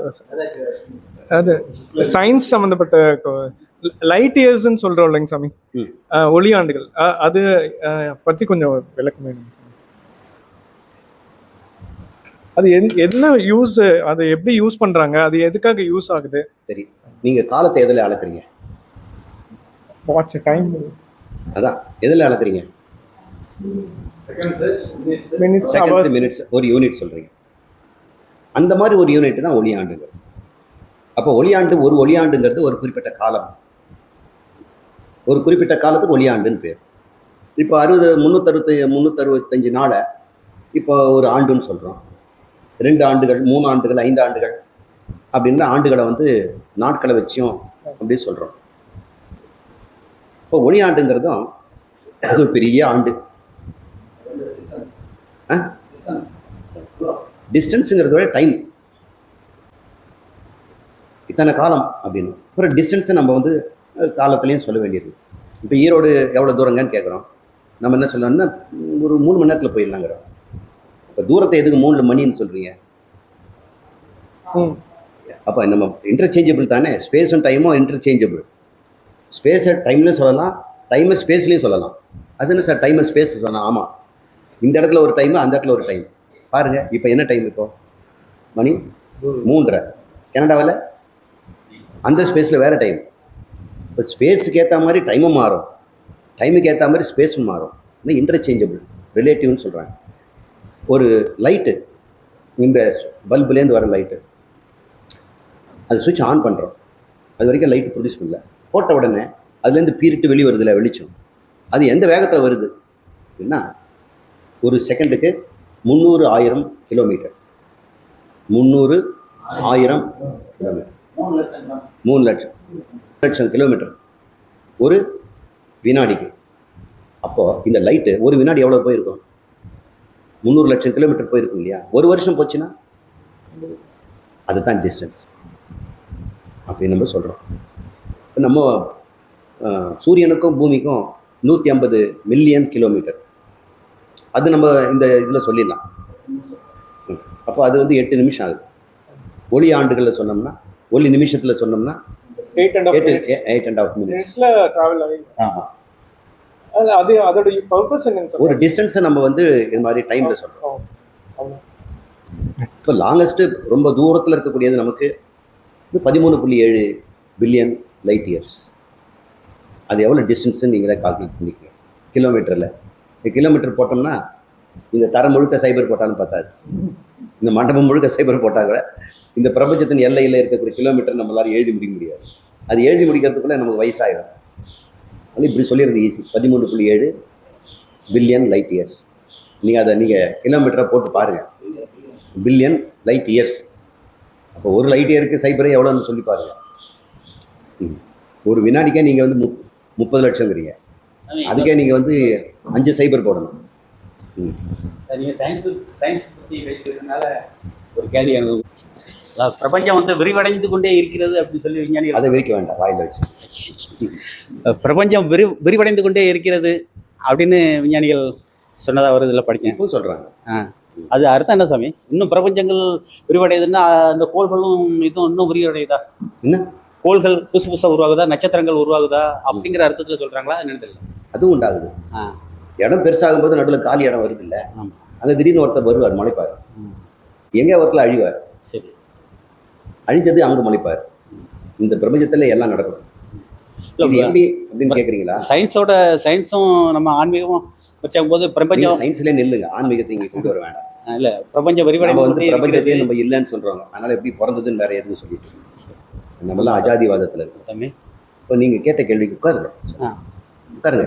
அது சயின்ஸ் சம்மந்தப்பட்ட லைட் இயர்ஸ்ன்னு சொல்கிறோம் இல்லைங்க சாமி, ஒளியாண்டுகள், அது பற்றி கொஞ்சம் விளக்கம் வேணும் சாமி. அது என்ன யூஸ், அது எப்படி யூஸ் பண்ணுறாங்க, அது எதுக்காக யூஸ் ஆகுது? சரி, நீங்கள் காலத்தை எதில் அளக்குறீங்க? Watch time. அதான் எதில் அளக்குறீங்க? மினிட்ஸ் ஒரு யூனிட் சொல்கிறீங்க. அந்த மாதிரி ஒரு யூனிட் தான் ஒளியாண்டுகள். அப்போ ஒளியாண்டு, ஒரு ஒளியாண்டுங்கிறது ஒரு குறிப்பிட்ட காலம், ஒரு குறிப்பிட்ட காலத்துக்கு ஒளியாண்டுன்னு பேர். இப்போ 365 நாளை இப்போ ஒரு ஆண்டுன்னு சொல்கிறோம். 2 ஆண்டுகள், 3 ஆண்டுகள், 5 ஆண்டுகள் அப்படின்ற ஆண்டுகளை நாட்களை வச்சும் அப்படி சொல்கிறோம். இப்போ ஒளியாண்டுங்கிறதும் அது ஒரு பெரிய ஆண்டு. டிஸ்டன்ஸுங்கிறத விட டைம், இத்தனை காலம் அப்படின்னு. அப்புறம் டிஸ்டன்ஸை நம்ம காலத்துலேயும் சொல்ல வேண்டியது. இப்போ ஈரோடு எவ்வளோ தூரங்கன்னு கேட்குறோம், நம்ம என்ன சொல்லணும்னா ஒரு 3 மணி நேரத்தில் போயிடலாங்கிறோம். இப்போ தூரத்தை எதுக்கு 3 மணின்னு சொல்கிறீங்க? அப்போ நம்ம இன்டர்சேஞ்சபிள் தானே, ஸ்பேஸும் டைமும் இன்டர்சேஞ்சபிள். ஸ்பேஸை டைம்லையும் சொல்லலாம், டைமை ஸ்பேஸ்லேயும் சொல்லலாம். அது என்ன சார் டைமை ஸ்பேஸ் சொல்லலாம்? ஆமாம், இந்த இடத்துல ஒரு டைமு, அந்த இடத்துல ஒரு டைம். பாருங்கள், இப்போ என்ன டைம்? இப்போ மணி 3:30. கனடாவில் அந்த ஸ்பேஸில் வேறு டைம். இப்போ ஸ்பேஸுக்கு ஏற்ற மாதிரி டைமும் மாறும், டைமுக்கு ஏற்ற மாதிரி ஸ்பேஸும் மாறும். இன்னும் இன்டர்சேஞ்சபிள், ரிலேட்டிவ்னு சொல்கிறாங்க. ஒரு லைட்டு, இந்த பல்புலேருந்து வர லைட்டு, அது சுவிட்ச் ஆன் பண்ணுறோம், அது வரைக்கும் லைட்டு ப்ரொடியூஸ் பண்ணல. போட்ட உடனே அதுலேருந்து பீரிட்டு வெளியே வருதுல வெளிச்சம், அது எந்த வேகத்தில் வருது அப்படின்னா ஒரு செகண்டுக்கு 300,000 கிலோமீட்டர். 300,000 கிலோமீட்டர், 3 லட்சம் கிலோமீட்டர் ஒரு வினாடிக்கு. அப்போது இந்த லைட்டு ஒரு வினாடி எவ்வளோ போயிருக்கும்? 300 லட்சம் கிலோமீட்டர் போயிருக்கும் இல்லையா? ஒரு வருஷம் போச்சுன்னா அதுதான் டிஸ்டன்ஸ் அப்படின்னு நம்ம சொல்கிறோம். இப்போ நம்ம சூரியனுக்கும் பூமிக்கும் 150 மில்லியன் கிலோமீட்டர், அது நம்ம இந்த இதில் சொல்லிடலாம். அப்போ அது 8 நிமிஷம் ஆகுது. ஒளி ஆண்டுகளில் சொன்னோம்னா, ஒளி நிமிஷத்தில் சொன்னோம்னா 8.5 மினிட்ஸில் ட்ராவல் ஆகி. ஆமாம், அது அதோட பர்பஸ் என்னன்னு ஒரு டிஸ்டன்ஸை நம்ம இது மாதிரி டைமில் சொல்கிறோம். இப்போ லாங்கஸ்ட்டு ரொம்ப தூரத்தில் இருக்கக்கூடியது நமக்கு 13.7 பில்லியன் லைட் இயர்ஸ். அது எவ்வளோ டிஸ்டன்ஸுன்னு நீங்களே கால்குலேட் பண்ணிக்கங்க கிலோமீட்டரில். கிலோமீட்டர் போட்டோம்னா இந்த தரம் முழுக்க சைபர் போட்டாலும் பார்த்தாது, இந்த மண்டபம் முழுக்க சைபர் போட்டால் கூட இந்த பிரபஞ்சத்தின் எல்லையில் இருக்கக்கூடிய கிலோமீட்டர் நம்மளால் எழுதி முடிக்க முடியாது. அது எழுதி முடிக்கிறதுக்குள்ளே நமக்கு வயசாகிடும். அது இப்படி சொல்லிடுறது ஈஸி, 13.7 பில்லியன் லைட் இயர்ஸ். நீங்கள் கிலோமீட்டரை போட்டு பாருங்கள், பில்லியன் லைட் இயர்ஸ். அப்போ ஒரு லைட் இயருக்கு சைபரே எவ்வளோன்னு சொல்லி பாருங்கள். ஒரு வினாடிக்கே நீங்கள் 30 லட்சங்கிறீங்க, அதுக்கே நீங்கள் 5 சைபர் போடணும். நீங்கள் சயின்ஸ் பற்றி பேசுறதுனால ஒரு கேள்வி பிரபஞ்சம் வந்து விரிவடைந்து கொண்டே இருக்கிறது அப்படின்னு சொல்லி விஞ்ஞானிகள் அதை விரிக்க வேண்டாம், வாயில வச்சு. பிரபஞ்சம் விரிவடைந்து கொண்டே இருக்கிறது அப்படின்னு விஞ்ஞானிகள் சொன்னதா ஒரு இதில் படித்தேன். இப்போ சொல்றாங்க. அது அர்த்தம் என்ன சாமி? இன்னும் பிரபஞ்சங்கள் விரிவடையுதுன்னா அந்த கோள்களும் இதுவும் இன்னும் விரிவடையுதா? என்ன கோள்கள் புதுசு புதுசாக உருவாகுதா, நட்சத்திரங்கள் உருவாகுதா அப்படிங்கிற அர்த்தத்தில் சொல்றாங்களா என்னன்னு தெரியல. அதுவும் உண்டாகுது. இடம் பெருசாகும் போது நடுவில் காலி இடம் வருது இல்லை, அங்கே திடீர்னு ஒருத்தர் வருவார், முளைப்பார். எங்கே ஒருத்தர் அழிவார். சரி, அழிஞ்சது அங்கே முளைப்பார். இந்த பிரபஞ்சத்தில் எல்லாம் நடக்கும். இது எப்படி அப்படின்னு கேட்குறீங்களா? சயின்ஸும் நம்ம ஆன்மீகமும் வச்சுக்கும் போது பிரபஞ்சம் சயின்ஸ்லேயே நில்லுங்க, ஆன்மீகத்தை இங்கே கொண்டு வர வேண்டாம். இல்லை, பிரபஞ்சம் விரிவடைந்து வந்து பிரபஞ்சத்தையே நம்ம இல்லைன்னு சொல்கிறோம். அதனால் எப்படி பிறந்ததுன்னு வேற எதுவும் சொல்லிட்டு நம்மளாம் அஜாதிவாதத்தில் இருக்கு சாமி. இப்போ நீங்கள் கேட்ட கேள்விக்கு உட்காருங்க. உட்காருங்க.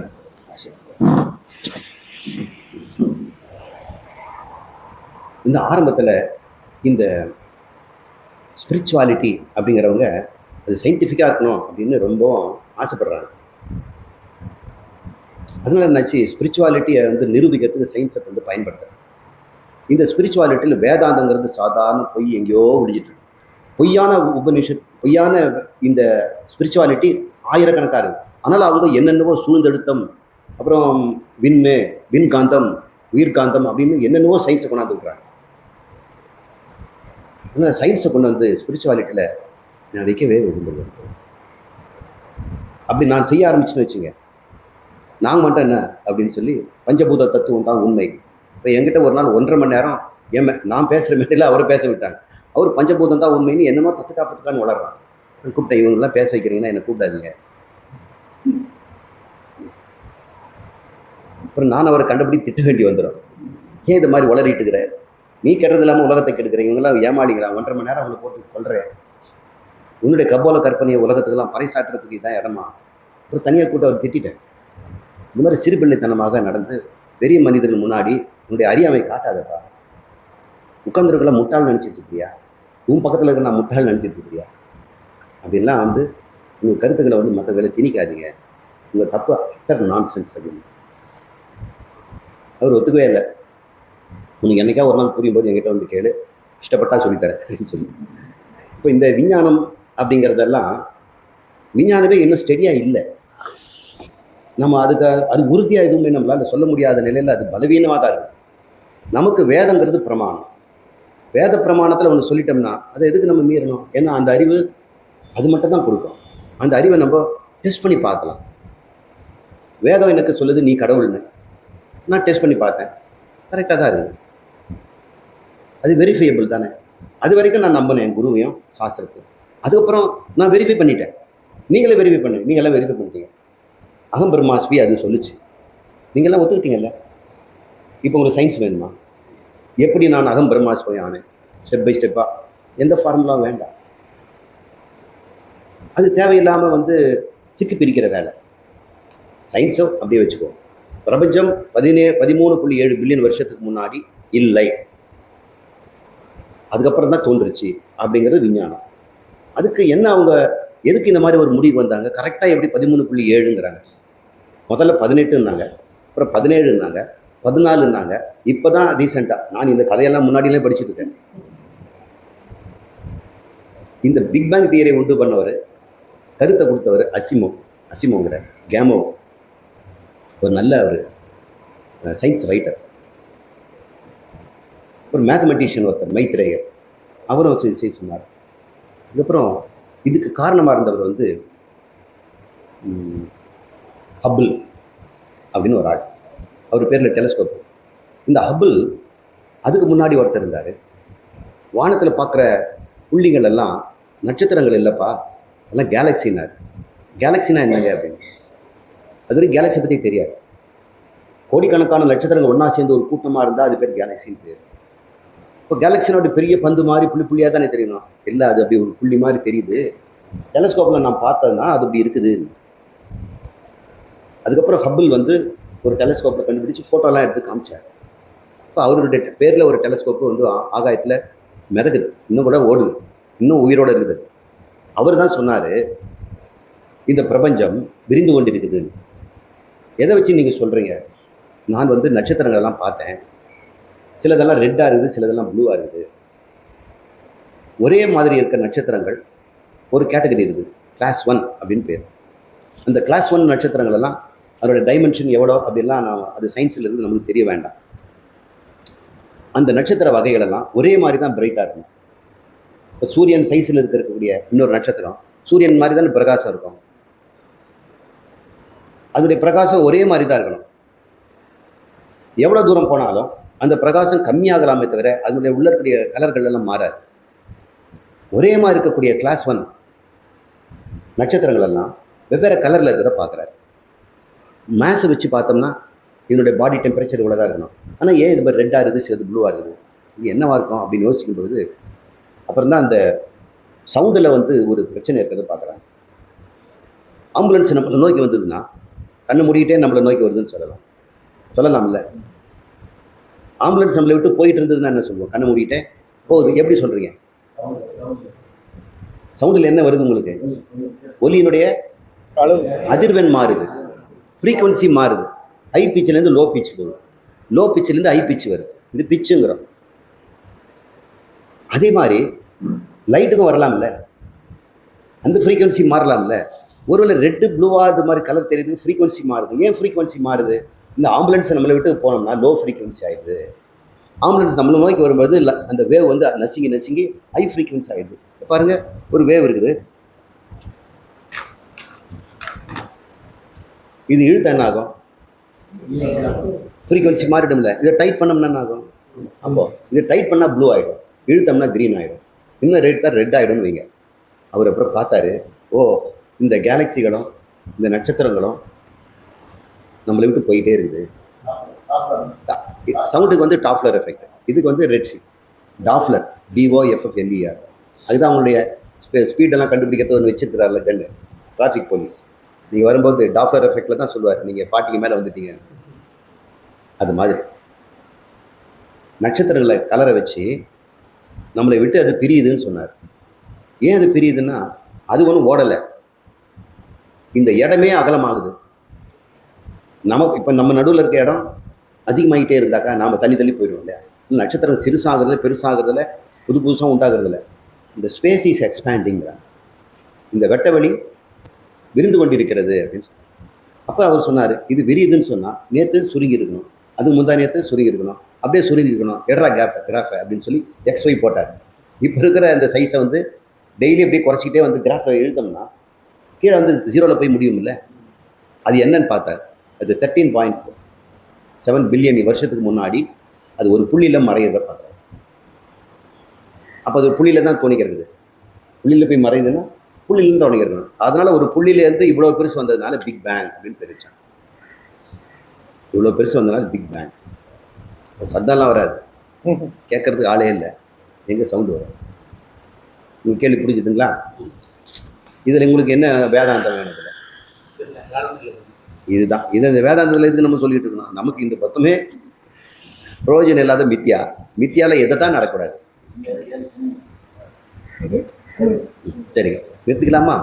இந்த ஆரம்பத்தில் இந்த ஸ்பிரிச்சுவாலிட்டி அப்படிங்கிறவங்க அது சயின்டிஃபிக்காக இருக்கணும் அப்படின்னு ரொம்ப ஆசைப்படுறாங்க. அதனால என்னாச்சு, ஸ்பிரிச்சுவாலிட்டியை வந்து நிரூபிக்கிறதுக்கு சயின்ஸை வந்து பயன்படுத்துறாங்க. இந்த ஸ்பிரிச்சுவாலிட்டியில் வேதாந்தங்கிறது சாதாரண பொய் எங்கேயோ ஒழிஞ்சிட்டு, பொய்யான உபநிஷத், பொய்யான இந்த ஸ்பிரிச்சுவாலிட்டி ஆயிரக்கணக்காக இருக்குது. ஆனால் அவங்க என்னென்னவோ சூழ்ந்தெழுத்தம், அப்புறம் விண்காந்தம், உயிர்காந்தம் அப்படின்னு என்னென்னவோ சயின்ஸை கொண்டாந்து விட்றாங்க. அதனால் சயின்ஸை கொண்டு வந்து ஸ்பிரிச்சுவாலிட்டியில் நான் வைக்கவே விரும்புகிறேன். அப்படி நான் செய்ய ஆரம்பிச்சுன்னு வச்சுங்க, நாங்கள் மட்டும் என்ன அப்படின்னு சொல்லி பஞ்சபூத தத்துவம் தான் உண்மை. இப்போ என்கிட்ட ஒரு நாள் 1.5 மணி நேரம் நான் பேசுகிற மேட்டில் அவரை பேச விட்டாங்க. அவர் பஞ்சபூதம் தான் உண்மைன்னு என்னமோ தத்துக்காப்பத்துக்கான்னு வளர்றான். கூப்பிட்டேன், இவங்கெல்லாம் பேச வைக்கிறீங்கன்னா என்னை கூப்பிடாதீங்க. அப்புறம் நான் அவரை கண்டுபிடி திட்ட வேண்டி வந்துடும். ஏன் இது மாதிரி உளறிட்டு இருக்கிற, நீ கெட்டது இல்லாமல் உலகத்தை கெடுக்கிற, இவங்கெல்லாம் ஏமாளிங்களா, 1.5 மணி நேரம் அவங்களை போட்டு கொள்றேன், உன்னுடைய கபோல கற்பனையை உலகத்துக்கெல்லாம் பறைசாட்டுறதுக்கு இதான் இடமா. ஒரு தனியாக கூட்ட அவர் திட்டேன். இந்த மாதிரி சிறுபிள்ளைத்தனமாக நடந்து பெரிய மனிதர்கள் முன்னாடி உன்னுடைய அறியாமை காட்டாதப்பா. உட்காந்துருக்கெல்லாம் முட்டாள் நினச்சிட்டு இருக்கியா, உன் பக்கத்தில் இருக்க நான் முட்டாள் நினச்சிட்டு இருக்கியா அப்படின்லாம் வந்து உங்கள் கருத்துக்களை வந்து மற்ற வேலை திணிக்காதீங்க, உங்கள் தப்பு அட்டர் நான்சென்ஸ் அப்படின்னு. அவர் ஒத்துக்கவே இல்லை. உனக்கு என்னைக்கா ஒரு நாள் புரியும் போது என்கிட்ட வந்து கேளு, இஷ்டப்பட்டா சொல்லித்தரேன் அப்படின்னு சொல்லி. இப்போ இந்த விஞ்ஞானம் அப்படிங்கிறதெல்லாம் விஞ்ஞானமே இன்னும் ஸ்டெடியாக இல்லை. நம்ம அது உறுதியாக எதுவுமே நம்மளால் சொல்ல முடியாத நிலையில் அது பலவீனமாக தான் இருக்குது. நமக்கு வேதங்கிறது பிரமாணம். வேத பிரமாணத்தில் ஒன்று சொல்லிட்டோம்னா அதை எதுக்கு நம்ம மீறணும்? ஏன்னா அந்த அறிவு அது மட்டும் தான் கொடுக்கும். அந்த அறிவை நம்ம டெஸ்ட் பண்ணி பார்க்கலாம். வேதம் எனக்கு சொல்லுது நீ கடவுள்னு, நான் டெஸ்ட் பண்ணி பார்த்தேன், கரெக்டாக தான் இருக்குது. அது வெரிஃபையபிள் தானே. அது வரைக்கும் நான் நம்பினேன் என் குருவையும் சாஸ்திரத்தையும். அதுக்கப்புறம் நான் வெரிஃபை பண்ணிட்டேன், நீங்களே வெரிஃபை பண்ணு, நீங்களாம் வெரிஃபை பண்ணிட்டீங்க. அகம் பிரம்மாஸ்மி அது சொல்லிச்சு, நீங்கள்லாம் ஒத்துக்கிட்டீங்கல்ல. இப்போ உங்களுக்கு சயின்ஸ் வேணுமா? எப்படி நான் அகம் பிரம்மாஸ்மி ஆனேன் ஸ்டெப் பை ஸ்டெப்பாக, எந்த ஃபார்முலாவும் வேண்டாம். அது தேவையில்லாமல் வந்து சிக்கி பிரிக்கிற வேலை. சயின்ஸோ அப்படியே வச்சுக்கோ. பிரபஞ்சம் 13.7 பில்லியன் வருஷத்துக்கு முன்னாடி இல்லை, அதுக்கப்புறம் தான் தோன்றுச்சு அப்படிங்கிறது விஞ்ஞானம். அதுக்கு என்ன அவங்க எதுக்கு இந்த மாதிரி ஒரு முடிவு வந்தாங்க? கரெக்டாக எப்படி 13.7ங்கிறாங்க? முதல்ல 18ன்னாங்க, அப்புறம் 17ன்னாங்க, 14ன்னாங்க, இப்போ தான் ரீசெண்டாக. நான் இந்த கதையெல்லாம் முன்னாடியிலே படிச்சுட்டு இருக்கேன். இந்த பிக் பேங் தியரியை உண்டு பண்ணவர், கருத்தை கொடுத்தவர் அசிமோங்கிற கேமோ, ஒரு நல்ல ஒரு சயின்ஸ் ரைட்டர். ஒரு மேத்தமெட்டிஷியன் ஒருத்தர் மைத்ரேயர், அவரும் செய்ய சொன்னார். அதுக்கப்புறம் இதுக்கு காரணமாக இருந்தவர் வந்து ஹப்பிள் அப்படின்னு ஒரு ஆள், அவர் பேரில் டெலஸ்கோப். இந்த ஹப்பிள் அதுக்கு முன்னாடி ஒருத்தர் இருந்தார். வானத்தில் பார்க்குற புள்ளிகள் எல்லாம் நட்சத்திரங்கள் இல்லைப்பா, எல்லாம் கேலக்சினார். கேலக்சினா என்னங்க அப்படின்னு. அது வரைக்கும் கேலக்ஸி பற்றி தெரியாது. கோடிக்கணக்கான நட்சத்திரங்கள் ஒன்றா சேர்ந்து ஒரு கூட்டமாக இருந்தால் அது பேர் கேலக்சின்னு பேர். இப்போ கேலக்சினோட பெரிய பந்து மாதிரி புள்ளி புள்ளியாக தானே தெரியணும், இல்லை அது அப்படி ஒரு புள்ளி மாதிரி தெரியுது. டெலஸ்கோப்பில் நான் பார்த்ததுன்னா அது அப்படி இருக்குது. அதுக்கப்புறம் ஹப்பிள் வந்து ஒரு டெலஸ்கோப்பில் கண்டுபிடிச்சி ஃபோட்டோலாம் எடுத்து காமிச்சார். இப்போ அவருடைய பேரில் ஒரு டெலஸ்கோப்பு வந்து ஆகாயத்தில் மிதக்குது, இன்னும் கூட ஓடுது, இன்னும் உயிரோடு இருக்குது. அவர் தான் சொன்னார் இந்த பிரபஞ்சம் விரிந்து கொண்டு இருக்குதுன்னு. எதை வச்சு நீங்கள் சொல்கிறீங்க? நான் வந்து நட்சத்திரங்களெல்லாம் பார்த்தேன், சிலதெல்லாம் ரெட்டாக இருக்குது, சிலதெல்லாம் ப்ளூவாக இருக்குது. ஒரே மாதிரி இருக்க நட்சத்திரங்கள் ஒரு கேட்டகரி இருக்குது, கிளாஸ் 1 அப்படின்னு பேர். அந்த கிளாஸ் 1 நட்சத்திரங்கள் எல்லாம் அதோட டைமென்ஷன் எவ்வளோ அப்படிலாம் அது சயின்ஸில் இருந்து நமக்கு தெரிய வேண்டாம். அந்த நட்சத்திர வகைகளெல்லாம் ஒரே மாதிரி தான் பிரைட்டாக இருக்கணும். இப்போ சூரியன் சைஸில் இருக்கக்கூடிய இன்னொரு நட்சத்திரம் சூரியன் மாதிரி தான் பிரகாசம் இருக்கும். அதனுடைய பிரகாசம் ஒரே மாதிரி தான் இருக்கணும். எவ்வளோ தூரம் போனாலும் அந்த பிரகாசம் கம்மியாகலாமே தவிர அதனுடைய உள்ள இருக்கக்கூடிய கலர்கள் எல்லாம் மாறாது. ஒரே மாதிரி இருக்கக்கூடிய கிளாஸ் 1 நட்சத்திரங்கள் எல்லாம் வெவ்வேறு கலரில் இருக்கிறத பார்க்குறாரு. மேஸை வச்சு பார்த்தோம்னா இதனுடைய பாடி டெம்பரேச்சர் இவ்வளோ தான் இருக்கணும். ஆனால் ஏன் இது மாதிரி ரெட்டாக இருக்குது, சிலது ப்ளூவாக இருக்குது, இது என்னவாக இருக்கும் அப்படின்னு யோசிக்கும் பொழுது அப்புறம் தான் அந்த சவுண்டில் ஒரு பிரச்சனை இருக்கிறத பார்க்குறாங்க. ஆம்புலன்ஸ் நம்மளை நோக்கி வந்ததுன்னா கண்ணை மூடிக்கிட்டே நம்மளை நோக்கி வருதுன்னு சொல்லலாம்ல. ஆம்புலன்ஸ் நம்மளை விட்டு போயிட்டு இருந்ததுன்னா என்ன சொல்லுவோம்? கண்ணை மூடிக்கிட்டே போகுது. எப்படி சொல்கிறீங்க? சவுண்டில் என்ன வருது உங்களுக்கு? ஒலியினுடைய அதிர்வெண் மாறுது, ஃப்ரீக்வன்சி மாறுது. ஹை பிச்சிலேருந்து லோ பிச் போகுது, லோ பிச்சிலேருந்து ஹை பிச் வருது. இது பிச்சுங்கிறோம். அதே மாதிரி லைட்டுக்கும் வரலாம்ல, அந்த ஃப்ரீக்வன்சி மாறலாம்ல. ஒருவேளை ரெட்டு ப்ளூவா இது மாதிரி கலர் தெரியுது, ஃப்ரீக்வன்சி மாறுது. ஏன் ஃப்ரீக்வன்சி மாறுது? இந்த ஆம்புலன்ஸை நம்மளை விட்டு போனோம்னா லோ ஃப்ரீக்வன்சி ஆயிடுது. ஆம்புலன்ஸ் நம்மளை நோக்கி வரும்போது அந்த வேவ் நசுங்கி ஹை ஃப்ரீக்வன்சி ஆகிடுது. பாருங்க, ஒரு வேவ் இருக்குது, இது இழுத்த என்ன ஆகும்? ஃப்ரீக்வன்சி மாறிடும்ல. இதை டைட் பண்ணோம்னா என்ன ஆகும்? அப்போ இதை டைட் பண்ணால் ப்ளூ ஆகிடும், இழுத்தோம்னா க்ரீன் ஆகிடும், இன்னும் ரெட் ஆகிடும்னு வைங்க. அவர் அப்புறம் பார்த்தாரு, ஓ இந்த கேலக்சிகளும் இந்த நட்சத்திரங்களும் நம்மளை விட்டு போயிட்டே இருக்குது. சவுண்டுக்கு டாப்லர் எஃபெக்ட், இதுக்கு ரெட் ஷீட். Doppler, DOFFLER. அதுதான் அவங்களுடைய ஸ்பீடெல்லாம் கண்டுபிடிக்கிறது ஒன்று வச்சிருக்கிறார்ல கண்ணு, டிராஃபிக் போலீஸ். நீங்கள் வரும்போது டாப்லர் எஃபெக்டில் தான் சொல்லுவார், நீங்கள் 40க்கு மேலே வந்துட்டீங்க. அது மாதிரி நட்சத்திரங்களை கலரை வச்சு நம்மளை விட்டு அது பிரியுதுன்னு சொன்னார். ஏன் அது பிரியுதுன்னா, அது ஒன்றும் ஓடலை, இந்த இடமே அகலமாகுது. நமக்கு இப்போ நம்ம நடுவில் இருக்க இடம் அதிகமாகிட்டே இருந்தாக்கா நாம் தள்ளி போயிடுவோம் இல்லையா? நட்சத்திரம் சிறுசாகிறதுல பெருசாகிறதுல புதுசாக உண்டாகிறதுல இந்த ஸ்பேஸ் இஸ் எக்ஸ்பேண்டிங்கிறாங்க. இந்த வெட்டவெளி விரிந்து கொண்டிருக்கிறது அப்படின்னு சொன்னார். அப்போ அவர் சொன்னார், இது விரியுதுன்னு சொன்னால் நேற்று சுருங்கி இருக்கணும், அது முந்தா நேற்று சுருங்கி இருக்கணும், அப்படியே சுருங்கி இருக்கணும், எட்ரா கிராஃபை அப்படின்னு சொல்லி XY போட்டார். இப்போ இருக்கிற அந்த சைஸை டெய்லி அப்படியே குறைச்சிக்கிட்டே கிராஃபை எழுத்தோம்னா கீழே 0ல் போய் முடியும் இல்லை. அது என்னன்னு பார்த்தார். அது 13.7 பில்லியன் வருஷத்துக்கு முன்னாடி அது ஒரு புள்ளியில் மறையிறத பார்க்குறாரு. அப்போ அது ஒரு புள்ளியில் தான் துணிக்கிறது. புள்ளியில் போய் மறையுதுன்னா புள்ளியிலேருந்து துணிக்கிறணும். அதனால் ஒரு புள்ளியிலேருந்து இவ்வளோ பெருசு வந்ததுனால பிக் பேங் அப்படின்னு தெரிவிச்சாங்க. இவ்வளோ பெருசு வந்ததுனால பிக் பேங். சத்தம்லாம் வராது, கேட்கறதுக்கு ஆளே இல்லை, எங்கே சவுண்டு வரும்? உங்களுக்கு கேள்வி புரிஞ்சுதுங்களா? இதில் உங்களுக்கு என்ன வேதாந்தம் வேணும்? இதுதான் இந்த வேதாந்தத்தில் இருந்து நம்ம சொல்லிட்டு இருக்கணும். நமக்கு இந்த பக்கமே பிரயோஜனம் இல்லாத மித்தியால எதை தான் நடக்கூடாது. சரிங்க, நிறுத்திக்கலாமா?